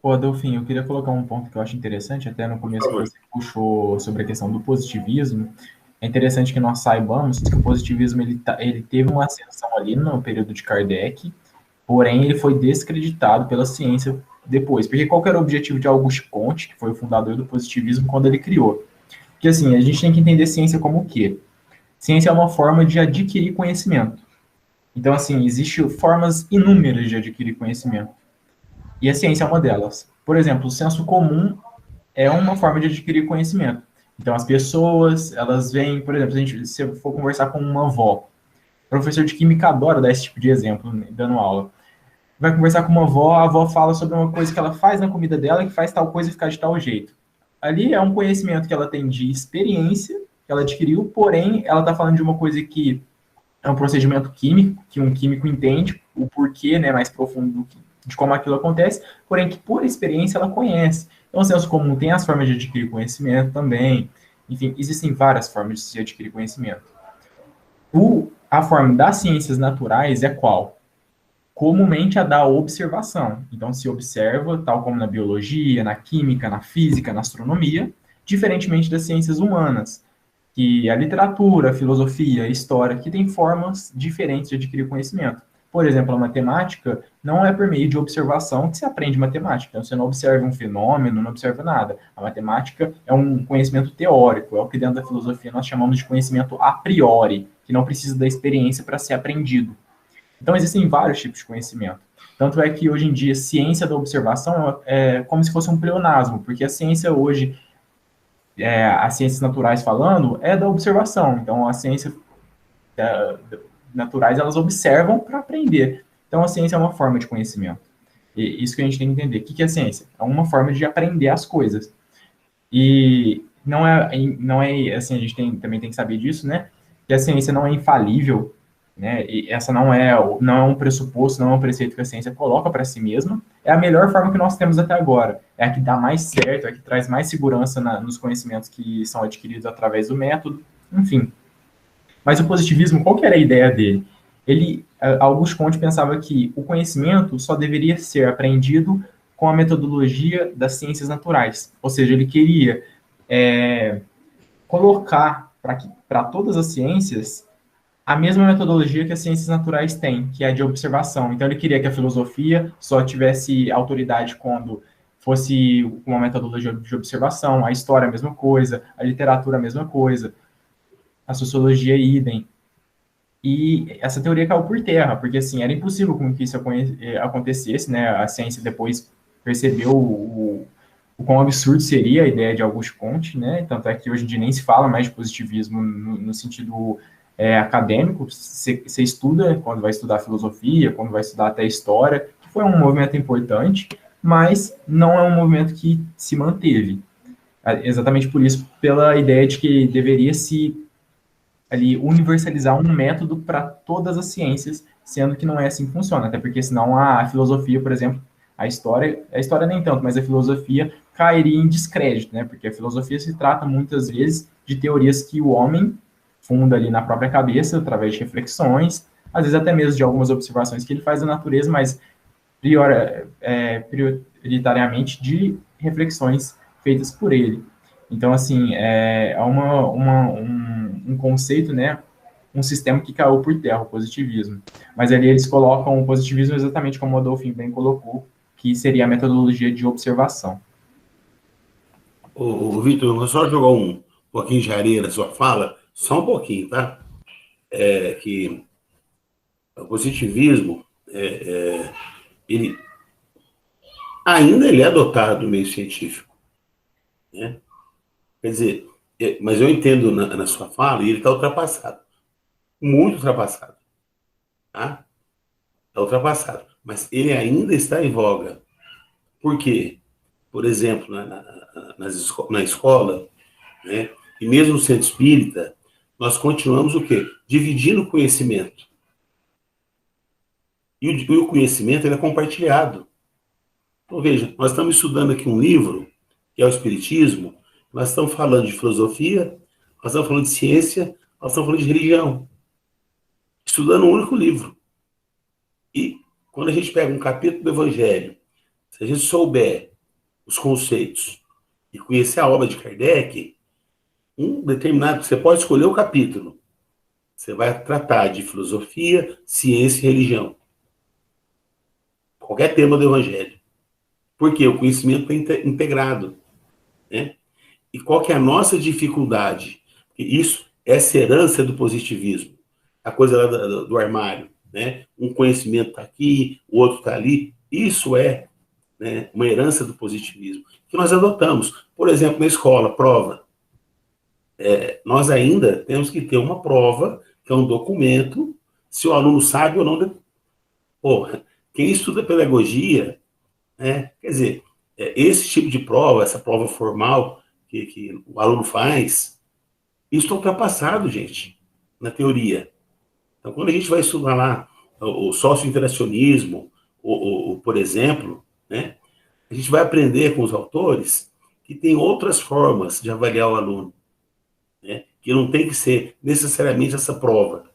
Pô, Adolfinho, eu queria colocar um ponto que eu acho interessante, até no começo que você puxou sobre a questão do positivismo. É interessante que nós saibamos que o positivismo ele teve uma ascensão ali no período de Kardec, porém ele foi descreditado pela ciência depois. Porque qual que era o objetivo de Auguste Comte, que foi o fundador do positivismo, quando ele criou? Porque assim, a gente tem que entender ciência como o quê? Ciência é uma forma de adquirir conhecimento. Então, assim, existem formas inúmeras de adquirir conhecimento. E a ciência é uma delas. Por exemplo, o senso comum é uma forma de adquirir conhecimento. Então, as pessoas, elas vêm, por exemplo, se eu for conversar com uma avó, o professor de química adora dar esse tipo de exemplo, né, dando aula. Vai conversar com uma avó, a avó fala sobre uma coisa que ela faz na comida dela, que faz tal coisa ficar de tal jeito. Ali é um conhecimento que ela tem de experiência, que ela adquiriu, porém, ela está falando de uma coisa que é um procedimento químico, que um químico entende, o porquê, né, mais profundo de como aquilo acontece, porém que por experiência ela conhece. Então, o senso comum tem as formas de adquirir conhecimento também. Enfim, existem várias formas de adquirir conhecimento. A forma das ciências naturais é qual? Comumente a da observação. Então, se observa, tal como na biologia, na química, na física, na astronomia, diferentemente das ciências humanas, que a literatura, a filosofia, a história, que tem formas diferentes de adquirir conhecimento. Por exemplo, a matemática não é por meio de observação que se aprende matemática. Então, você não observa um fenômeno, não observa nada. A matemática é um conhecimento teórico, é o que dentro da filosofia nós chamamos de conhecimento a priori, que não precisa da experiência para ser aprendido. Então, existem vários tipos de conhecimento. Tanto é que, hoje em dia, ciência da observação é como se fosse um pleonasmo, porque a ciência hoje, as ciências naturais falando, é da observação. Então, a ciência naturais, elas observam para aprender. Então, a ciência é uma forma de conhecimento. E isso que a gente tem que entender. O que é ciência? É uma forma de aprender as coisas. E não é assim, a gente também tem que saber disso, né? Que a ciência não é infalível, né? E essa não é um pressuposto, não é um preceito que a ciência coloca para si mesma. É a melhor forma que nós temos até agora. É a que dá mais certo, é a que traz mais segurança nos conhecimentos que são adquiridos através do método, enfim. Mas o positivismo, qual que era a ideia dele? Auguste Comte pensava que o conhecimento só deveria ser aprendido com a metodologia das ciências naturais. Ou seja, ele queria colocar para todas as ciências a mesma metodologia que as ciências naturais têm, que é a de observação. Então, ele queria que a filosofia só tivesse autoridade quando fosse uma metodologia de observação, a história a mesma coisa, a literatura a mesma coisa, a sociologia idem. E essa teoria caiu por terra, porque assim, era impossível com que isso acontecesse, né? A ciência depois percebeu o quão absurdo seria a ideia de Auguste Comte, né? Tanto é que hoje em dia nem se fala mais de positivismo no sentido acadêmico. Você estuda quando vai estudar filosofia, quando vai estudar até história, que foi um movimento importante, mas não é um movimento que se manteve. Exatamente por isso, pela ideia de que deveria se ali universalizar um método para todas as ciências, sendo que não é assim que funciona, até porque senão a filosofia, por exemplo, a história nem tanto, mas a filosofia cairia em descrédito, né? Porque a filosofia se trata muitas vezes de teorias que o homem funda ali na própria cabeça, através de reflexões, às vezes até mesmo de algumas observações que ele faz da natureza, mas prioritariamente de reflexões feitas por ele. Então, assim, é um conceito, né, um sistema que caiu por terra, o positivismo. Mas ali eles colocam o positivismo exatamente como o Adolfo bem colocou, que seria a metodologia de observação. O Vitor, eu vou só jogar um pouquinho de areia na sua fala, só um pouquinho, tá? Que o positivismo, ele ainda ele é adotado no meio científico, né? Quer dizer, mas eu entendo na sua fala e ele está ultrapassado, muito ultrapassado, tá? Está ultrapassado, mas ele ainda está em voga. Por quê? Por exemplo, na escola, né? E mesmo no centro espírita, nós continuamos o quê? Dividindo o conhecimento. E o conhecimento ele é compartilhado. Então, veja, nós estamos estudando aqui um livro, que é o Espiritismo, nós estamos falando de filosofia, nós estamos falando de ciência, nós estamos falando de religião. Estudando um único livro. E quando a gente pega um capítulo do Evangelho, se a gente souber os conceitos e conhecer a obra de Kardec, um determinado, você pode escolher o capítulo. Você vai tratar de filosofia, ciência e religião. Qualquer tema do Evangelho. Porque o conhecimento é integrado. Né? E qual que é a nossa dificuldade? Isso, essa herança do positivismo. A coisa lá do armário. Né? Um conhecimento está aqui, o outro está ali. Isso é, né, uma herança do positivismo. Que nós adotamos. Por exemplo, na escola, prova. Nós ainda temos que ter uma prova, que é um documento, se o aluno sabe ou não. Porra, quem estuda pedagogia, né, quer dizer, esse tipo de prova, essa prova formal que o aluno faz, isso está ultrapassado, gente, na teoria. Então, quando a gente vai estudar lá o socio-interacionismo, por exemplo, né, a gente vai aprender com os autores que tem outras formas de avaliar o aluno, né, que não tem que ser necessariamente essa prova.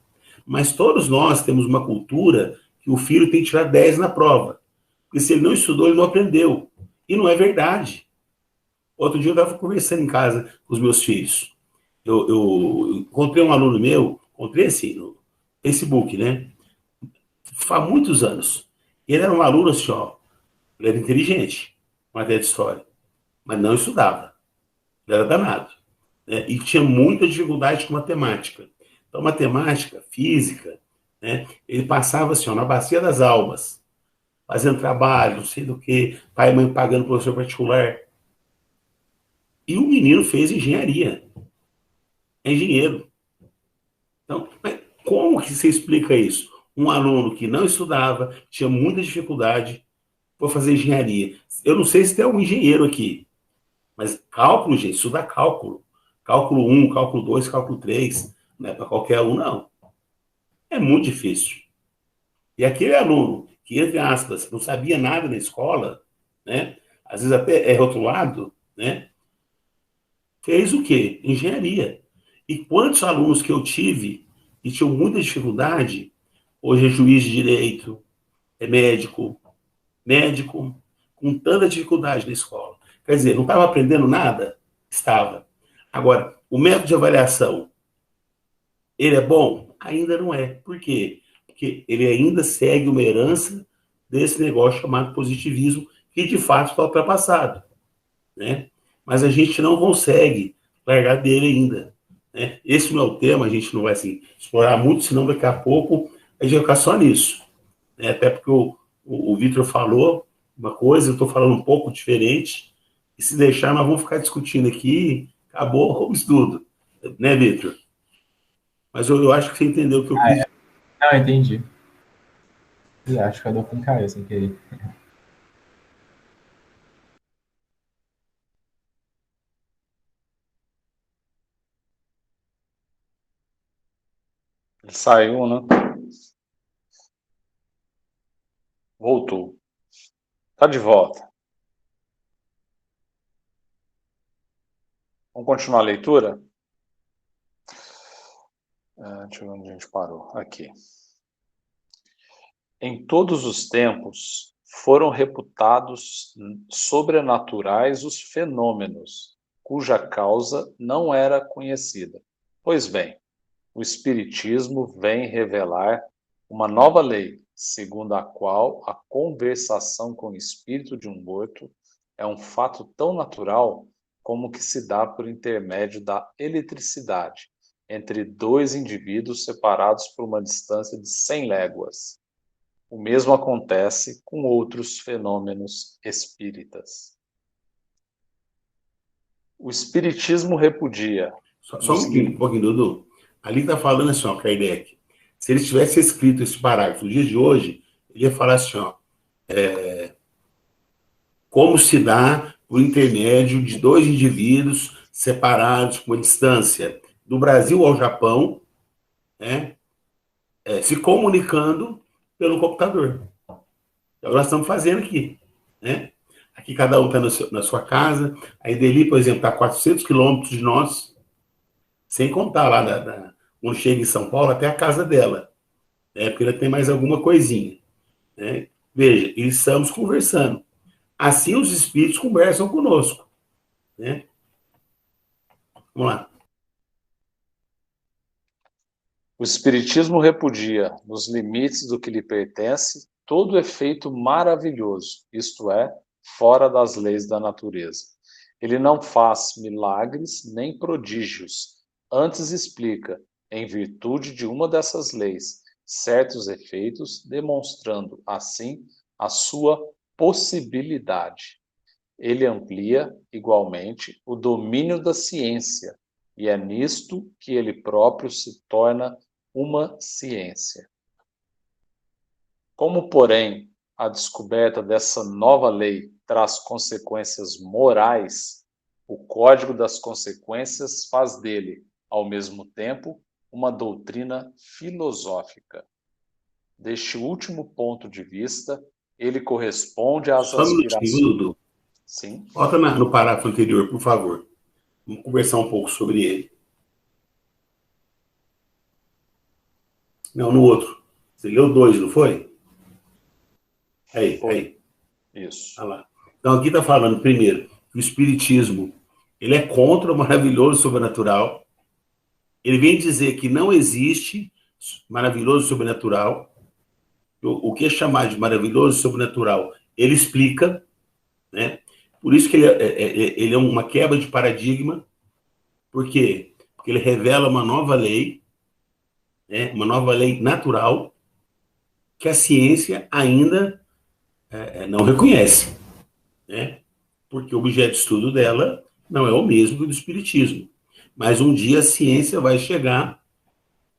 Mas todos nós temos uma cultura que o filho tem que tirar 10 na prova. Porque se ele não estudou, ele não aprendeu. E não é verdade. Outro dia eu estava conversando em casa com os meus filhos. Eu encontrei um aluno meu, encontrei assim, no Facebook, né? Há muitos anos. Ele era um aluno assim, ó, ele era inteligente, matéria de história, mas não estudava. Ele era danado. Né? E tinha muita dificuldade com matemática. Então, matemática, física, né? Ele passava assim, ó, na bacia das almas, fazendo trabalho, não sei do que, pai e mãe pagando professor particular. E o menino fez engenharia. É engenheiro. Então, mas como que você explica isso? Um aluno que não estudava, tinha muita dificuldade, foi fazer engenharia. Eu não sei se tem algum engenheiro aqui, mas cálculo, gente, estuda cálculo. Cálculo 1, cálculo 2, cálculo 3. Não é para qualquer um, não. É muito difícil. E aquele aluno que, entre aspas, não sabia nada na escola, né? Às vezes até é rotulado, né? Fez o quê? Engenharia. E quantos alunos que eu tive e tinham muita dificuldade, hoje é juiz de direito, é médico, com tanta dificuldade na escola. Quer dizer, não estava aprendendo nada? Estava. Agora, o método de avaliação, ele é bom? Ainda não é. Por quê? Porque ele ainda segue uma herança desse negócio chamado positivismo, que de fato está ultrapassado. Né? Mas a gente não consegue largar dele ainda. Né? Esse não é o tema, a gente não vai assim, explorar muito, senão daqui a pouco a gente vai ficar só nisso. Né? Até porque o Vitor falou uma coisa, eu estou falando um pouco diferente, e se deixar, nós vamos ficar discutindo aqui, acabou o estudo. Né, Vitor? Mas eu acho que você entendeu o que eu quis dizer. Não, entendi. E acho que a Adolfo caiu sem querer. Ele saiu, né? Voltou. Tá de volta. Vamos continuar a leitura? Deixa eu ver onde a gente parou. Aqui. Em todos os tempos, foram reputados sobrenaturais os fenômenos, cuja causa não era conhecida. Pois bem, o Espiritismo vem revelar uma nova lei, segundo a qual a conversação com o espírito de um morto é um fato tão natural como que se dá por intermédio da eletricidade entre dois indivíduos separados por uma distância de 100 léguas. O mesmo acontece com outros fenômenos espíritas. O Espiritismo repudia. Só um pouquinho, Dudu. Ali está falando assim, ó, Kardec. Se ele tivesse escrito esse parágrafo no dia de hoje, ele ia falar assim, ó, como se dá por intermédio de dois indivíduos separados com uma distância do Brasil ao Japão, né, se comunicando pelo computador. É o que nós estamos fazendo aqui, né? Aqui cada um está na sua casa. A Ideli, por exemplo, está a 400 quilômetros de nós, sem contar lá quando chega em São Paulo até a casa dela, né? Porque ela tem mais alguma coisinha, né? Veja, e estamos conversando. Assim os espíritos conversam conosco, né? Vamos lá. O Espiritismo repudia, nos limites do que lhe pertence, todo efeito maravilhoso, isto é, fora das leis da natureza. Ele não faz milagres nem prodígios, antes explica, em virtude de uma dessas leis, certos efeitos, demonstrando, assim, a sua possibilidade. Ele amplia, igualmente, o domínio da ciência, e é nisto que ele próprio se torna uma ciência. Como, porém, a descoberta dessa nova lei traz consequências morais, o Código das Consequências faz dele, ao mesmo tempo, uma doutrina filosófica. Deste último ponto de vista, ele corresponde às Só um minutinho, Dudu. Sim. Volta no parágrafo anterior, por favor. Vamos conversar um pouco sobre ele. Não, no outro. Você leu 2, não foi? Aí. Isso. Olha lá. Então, aqui está falando, primeiro, que o Espiritismo ele é contra o maravilhoso sobrenatural. Ele vem dizer que não existe maravilhoso sobrenatural. O que é chamado de maravilhoso sobrenatural, ele explica, né? Por isso que ele é uma quebra de paradigma. Por quê? Porque ele revela uma nova lei, né? Uma nova lei natural, que a ciência ainda não reconhece, né? Porque o objeto de estudo dela não é o mesmo que o do Espiritismo. Mas um dia a ciência vai chegar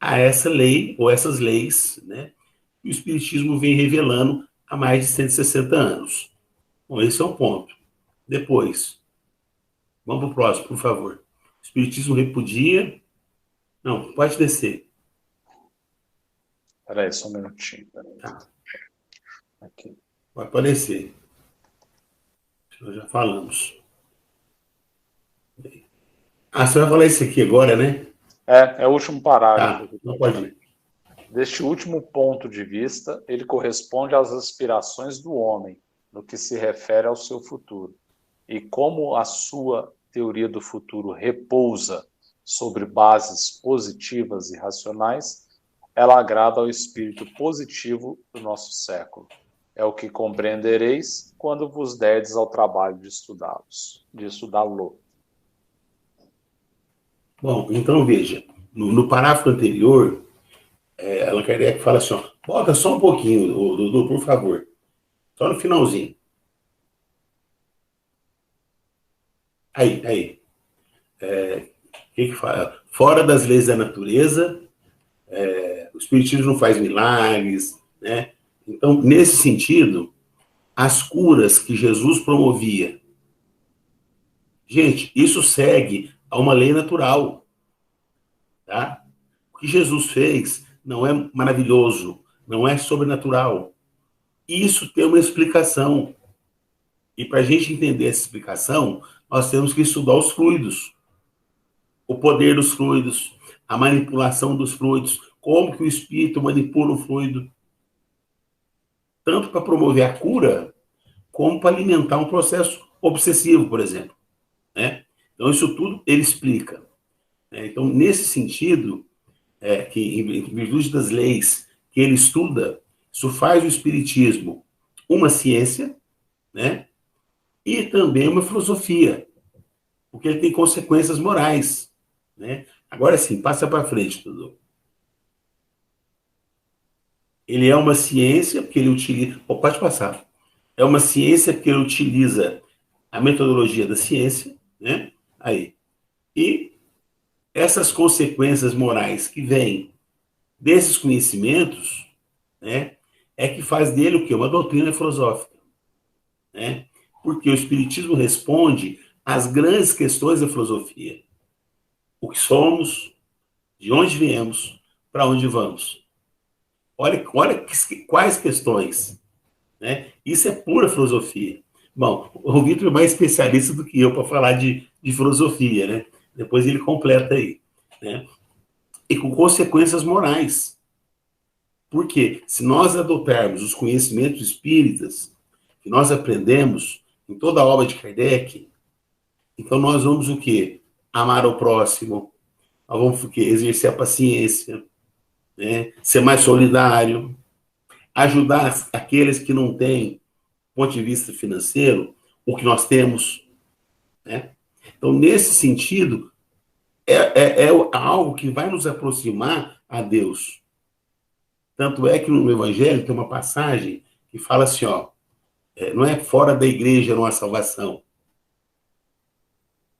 a essa lei, ou essas leis, né? Que o Espiritismo vem revelando há mais de 160 anos. Bom, esse é um ponto. Depois, vamos para o próximo, por favor. O Espiritismo repudia... Não, pode descer. Espera aí, só um minutinho. Tá. Aqui. Pode descer. Nós já falamos. Você vai falar isso aqui agora, né? É o último parágrafo. Tá, não pode ler. Deste último ponto de vista, ele corresponde às aspirações do homem, no que se refere ao seu futuro. E como a sua teoria do futuro repousa sobre bases positivas e racionais, ela agrada ao espírito positivo do nosso século. É o que compreendereis quando vos derdes ao trabalho de estudá-lo. Bom, então veja, no parágrafo anterior, Allan Kardec fala assim, ó, volta só um pouquinho, Dudu, por favor. Só no finalzinho. Aí. Que fala? Fora das leis da natureza, o Espiritismo não faz milagres, né? Então, nesse sentido, as curas que Jesus promovia, gente, isso segue a uma lei natural, tá? O que Jesus fez não é maravilhoso, não é sobrenatural. Isso tem uma explicação. E para a gente entender essa explicação, nós temos que estudar os fluidos. O poder dos fluidos, a manipulação dos fluidos, como que o espírito manipula o fluido. tanto para promover a cura, como para alimentar um processo obsessivo, por exemplo, né? Então, isso tudo ele explica, né? Então, nesse sentido, que em virtude das leis que ele estuda, isso faz o espiritismo uma ciência, né? E também uma filosofia, porque ele tem consequências morais, né? Agora sim, passa para frente, tudo. Ele é uma ciência porque ele utiliza. Oh, pode passar. É uma ciência porque ele utiliza a metodologia da ciência, né? Aí. E essas consequências morais que vêm desses conhecimentos, né? É que faz dele o quê? Uma doutrina filosófica, né? Porque o Espiritismo responde às grandes questões da filosofia. O que somos, de onde viemos, para onde vamos. Olha quais questões, né? Isso é pura filosofia. Bom, o Vitor é mais especialista do que eu para falar de filosofia, né? Depois ele completa aí, né? E com consequências morais. Porque se nós adotarmos os conhecimentos espíritas que nós aprendemos em toda a obra de Kardec, então nós vamos o quê? Amar o próximo, nós vamos o quê? Exercer a paciência, né? Ser mais solidário, ajudar aqueles que não têm, do ponto de vista financeiro, o que nós temos, né? Então, nesse sentido, é algo que vai nos aproximar a Deus. Tanto é que no Evangelho tem uma passagem que fala assim, ó, não é fora da igreja não há salvação,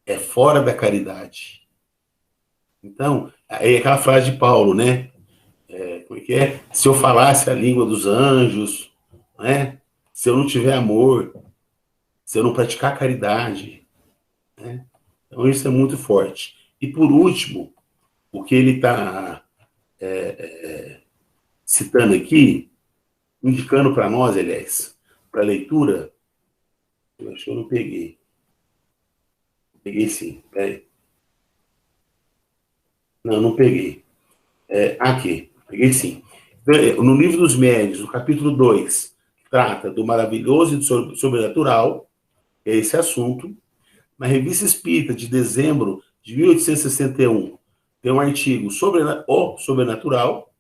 é fora da caridade. Então, é aquela frase de Paulo, né? Como é que é? Se eu falasse a língua dos anjos, né? Se eu não tiver amor, se eu não praticar caridade, né? Então isso é muito forte. E por último, o que ele está citando aqui, indicando para nós, aliás, para leitura, eu acho que eu não peguei. Peguei sim, peraí. Não, não peguei. Aqui, peguei sim. No Livro dos Médiuns, no capítulo 2, trata do maravilhoso e do sobrenatural, é esse assunto. Na Revista Espírita, de dezembro de 1861, tem um artigo sobre o sobrenatural.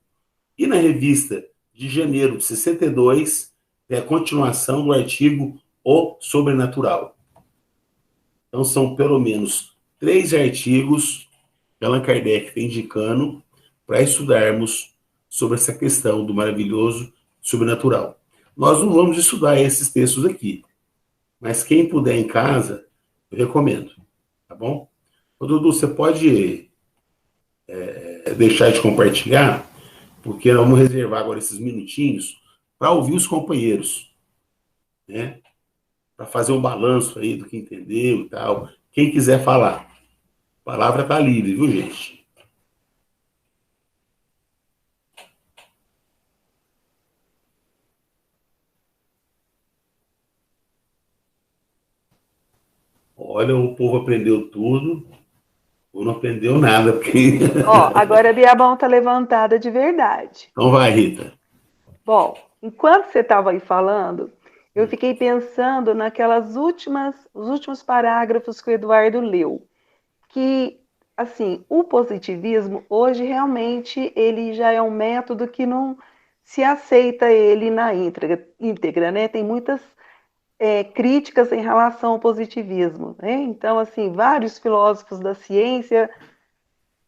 E na Revista de janeiro de 62, tem a continuação do artigo O Sobrenatural. Então, são pelo menos 3 artigos que Allan Kardec está indicando para estudarmos sobre essa questão do maravilhoso sobrenatural. Nós não vamos estudar esses textos aqui, mas quem puder em casa, eu recomendo, tá bom? Ô, Dudu, você pode deixar de compartilhar, porque nós vamos reservar agora esses minutinhos para ouvir os companheiros, né? Para fazer um balanço aí do que entendeu e tal. Quem quiser falar, a palavra está livre, viu, gente? Olha, o povo aprendeu tudo, ou não aprendeu nada, porque... Ó, agora a Biabão está levantada de verdade. Então vai, Rita. Bom, enquanto você estava aí falando, eu fiquei pensando os últimos parágrafos que o Eduardo leu, que, assim, o positivismo, hoje, realmente, ele já é um método que não se aceita ele na íntegra, né? Tem muitas críticas em relação ao positivismo, né? Então, assim, vários filósofos da ciência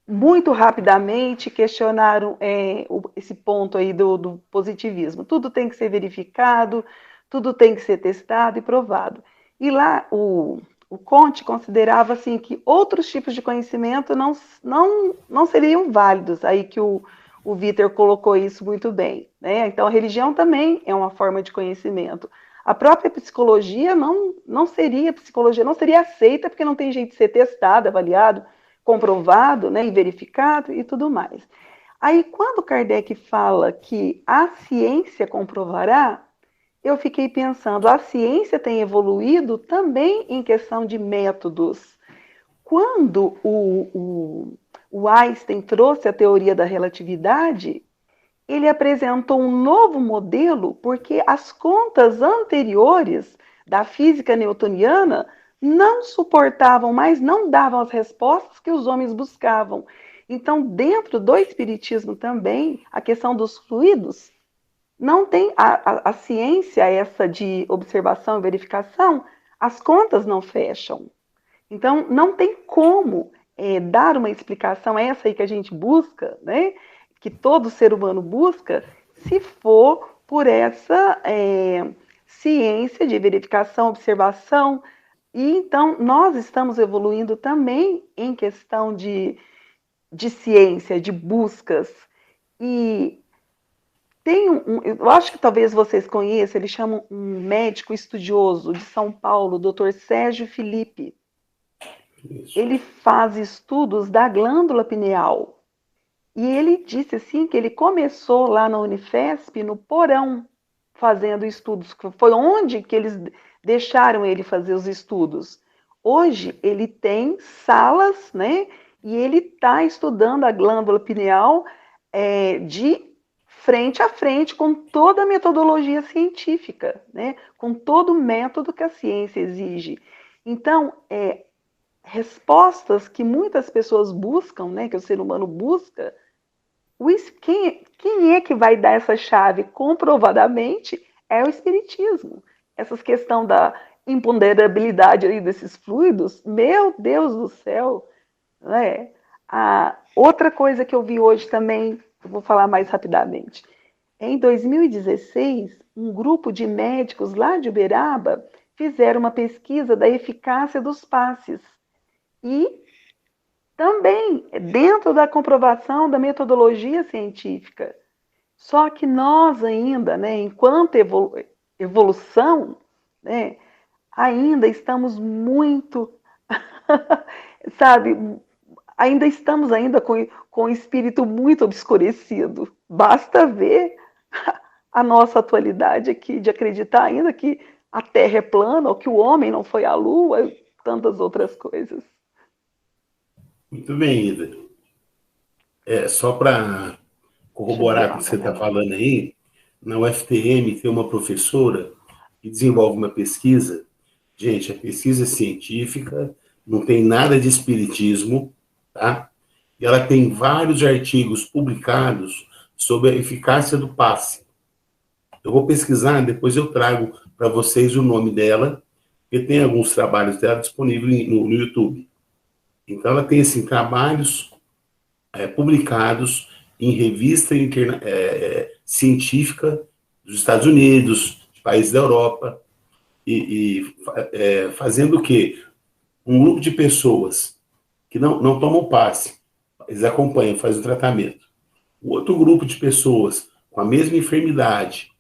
muito rapidamente questionaram esse ponto aí do positivismo. Tudo tem que ser verificado, tudo tem que ser testado e provado. E lá o Comte considerava assim, que outros tipos de conhecimento não seriam válidos, aí que o Vitor colocou isso muito bem, né? Então a religião também é uma forma de conhecimento. A própria psicologia não seria aceita, porque não tem jeito de ser testado, avaliado, comprovado, né, e verificado e tudo mais. Aí, quando Kardec fala que a ciência comprovará, eu fiquei pensando, a ciência tem evoluído também em questão de métodos. Quando o Einstein trouxe a teoria da relatividade, ele apresentou um novo modelo porque as contas anteriores da física newtoniana não suportavam mais, não davam as respostas que os homens buscavam. Então, dentro do espiritismo também, a questão dos fluidos, não tem a ciência essa de observação e verificação, as contas não fecham. Então, não tem como dar uma explicação, essa aí que a gente busca, né, que todo ser humano busca, se for por essa ciência de verificação, observação. E então, nós estamos evoluindo também em questão de ciência, de buscas. E tem eu acho que talvez vocês conheçam, eles chamam um médico estudioso de São Paulo, Dr. Sérgio Felipe. Isso. Ele faz estudos da glândula pineal. E ele disse assim que ele começou lá na Unifesp, no porão, fazendo estudos. Foi onde que eles deixaram ele fazer os estudos. Hoje ele tem salas, né? E ele está estudando a glândula pineal de frente a frente com toda a metodologia científica, né? Com todo o método que a ciência exige. Então, respostas que muitas pessoas buscam, né? Que o ser humano busca, quem é que vai dar essa chave comprovadamente é o espiritismo. Essas questão da imponderabilidade aí desses fluidos, meu Deus do céu, né? A outra coisa que eu vi hoje também, eu vou falar mais rapidamente. Em 2016, um grupo de médicos lá de Uberaba fizeram uma pesquisa da eficácia dos passes. E também dentro da comprovação da metodologia científica. Só que nós ainda, né, enquanto evolução, né, ainda estamos muito, sabe, ainda estamos com o espírito muito obscurecido. Basta ver a nossa atualidade aqui, de acreditar ainda que a Terra é plana, ou que o homem não foi à Lua, e tantas outras coisas. Muito bem, Ida. Só para corroborar com o que você está falando aí, na UFTM tem uma professora que desenvolve uma pesquisa. Gente, a pesquisa é científica, não tem nada de espiritismo, tá? E ela tem vários artigos publicados sobre a eficácia do passe. Eu vou pesquisar, depois eu trago para vocês o nome dela, porque tem alguns trabalhos dela disponíveis no YouTube. Então, ela tem, assim, trabalhos publicados em revista científica dos Estados Unidos, de países da Europa, fazendo o quê? Um grupo de pessoas que não tomam passe, eles acompanham, fazem o tratamento. O outro grupo de pessoas com a mesma enfermidade,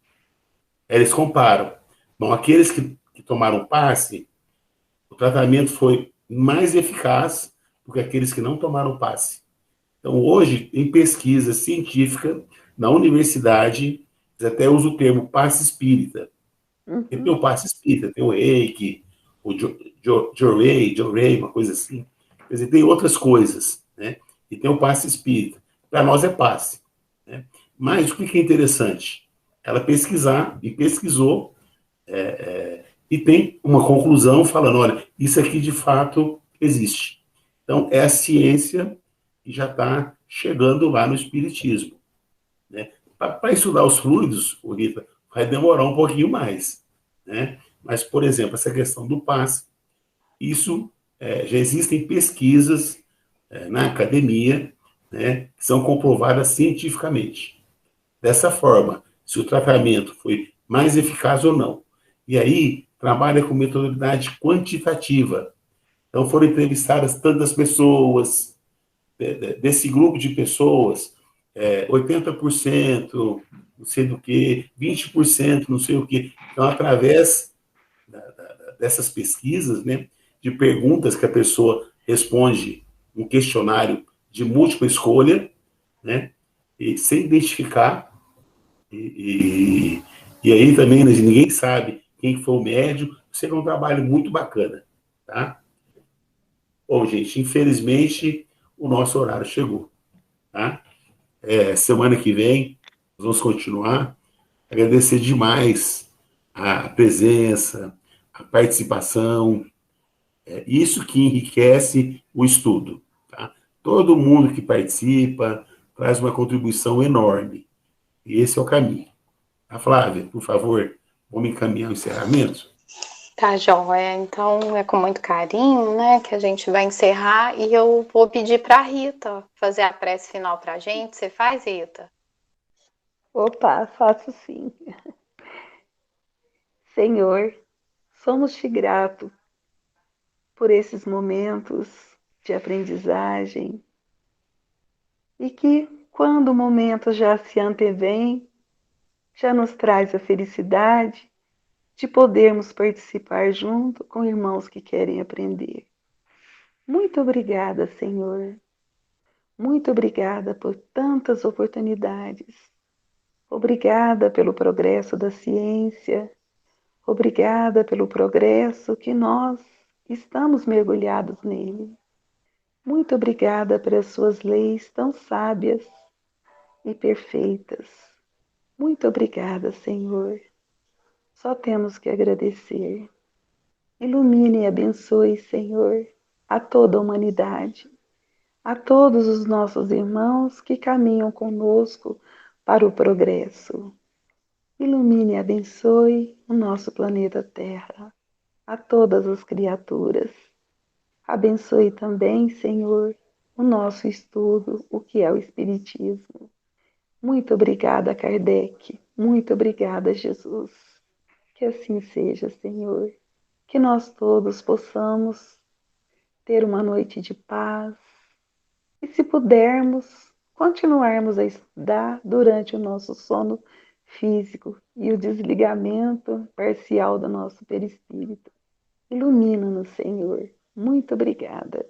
eles comparam. Bom, aqueles que tomaram passe, o tratamento foi mais eficaz do que aqueles que não tomaram passe. Então, hoje, em pesquisa científica, na universidade, eles até usam o termo passe espírita. Porque tem o passe espírita, tem o reiki, o Jorei, uma coisa assim. Quer dizer, tem outras coisas, né? E tem o passe espírita. Para nós é passe. Né? Mas o que é interessante? Ela pesquisou, e tem uma conclusão falando, olha, isso aqui de fato existe. Então, é a ciência que já está chegando lá no espiritismo. Né? Para estudar os fluidos, Rita, vai demorar um pouquinho mais. Né? Mas, por exemplo, essa questão do passe, isso já existem pesquisas na academia, né, que são comprovadas cientificamente. Dessa forma, se o tratamento foi mais eficaz ou não. E aí, trabalha com metodologia quantitativa. Então, foram entrevistadas tantas pessoas, desse grupo de pessoas, 80%, não sei do que, 20%, não sei o que. Então, através dessas pesquisas, né, de perguntas que a pessoa responde um questionário de múltipla escolha, né, e sem identificar, e aí também, né, ninguém sabe quem foi o médium. Isso é um trabalho muito bacana, tá? Bom, gente, infelizmente o nosso horário chegou, tá? Semana que vem Nós vamos continuar. Agradecer demais a presença, a participação, isso que enriquece o estudo. Tá? Todo mundo que participa traz uma contribuição enorme. E esse é o caminho. A Flávia, por favor, vamos encaminhar o encerramento? Tá, joia. Então é com muito carinho, né, que a gente vai encerrar e eu vou pedir para a Rita fazer a prece final para a gente. Você faz, Rita? Opa, faço sim. Senhor, somos-te gratos por esses momentos de aprendizagem e que, quando o momento já se antevém, já nos traz a felicidade de podermos participar junto com irmãos que querem aprender. Muito obrigada, Senhor. Muito obrigada por tantas oportunidades. Obrigada pelo progresso da ciência. Obrigada pelo progresso que nós estamos mergulhados nele. Muito obrigada pelas suas leis tão sábias e perfeitas. Muito obrigada, Senhor. Só temos que agradecer. Ilumine e abençoe, Senhor, a toda a humanidade, a todos os nossos irmãos que caminham conosco para o progresso. Ilumine e abençoe o nosso planeta Terra, a todas as criaturas. Abençoe também, Senhor, o nosso estudo, o que é o Espiritismo. Muito obrigada, Kardec. Muito obrigada, Jesus. Que assim seja, Senhor. Que nós todos possamos ter uma noite de paz e, se pudermos, continuarmos a estudar durante o nosso sono físico e o desligamento parcial do nosso perispírito. Ilumina-nos, Senhor. Muito obrigada.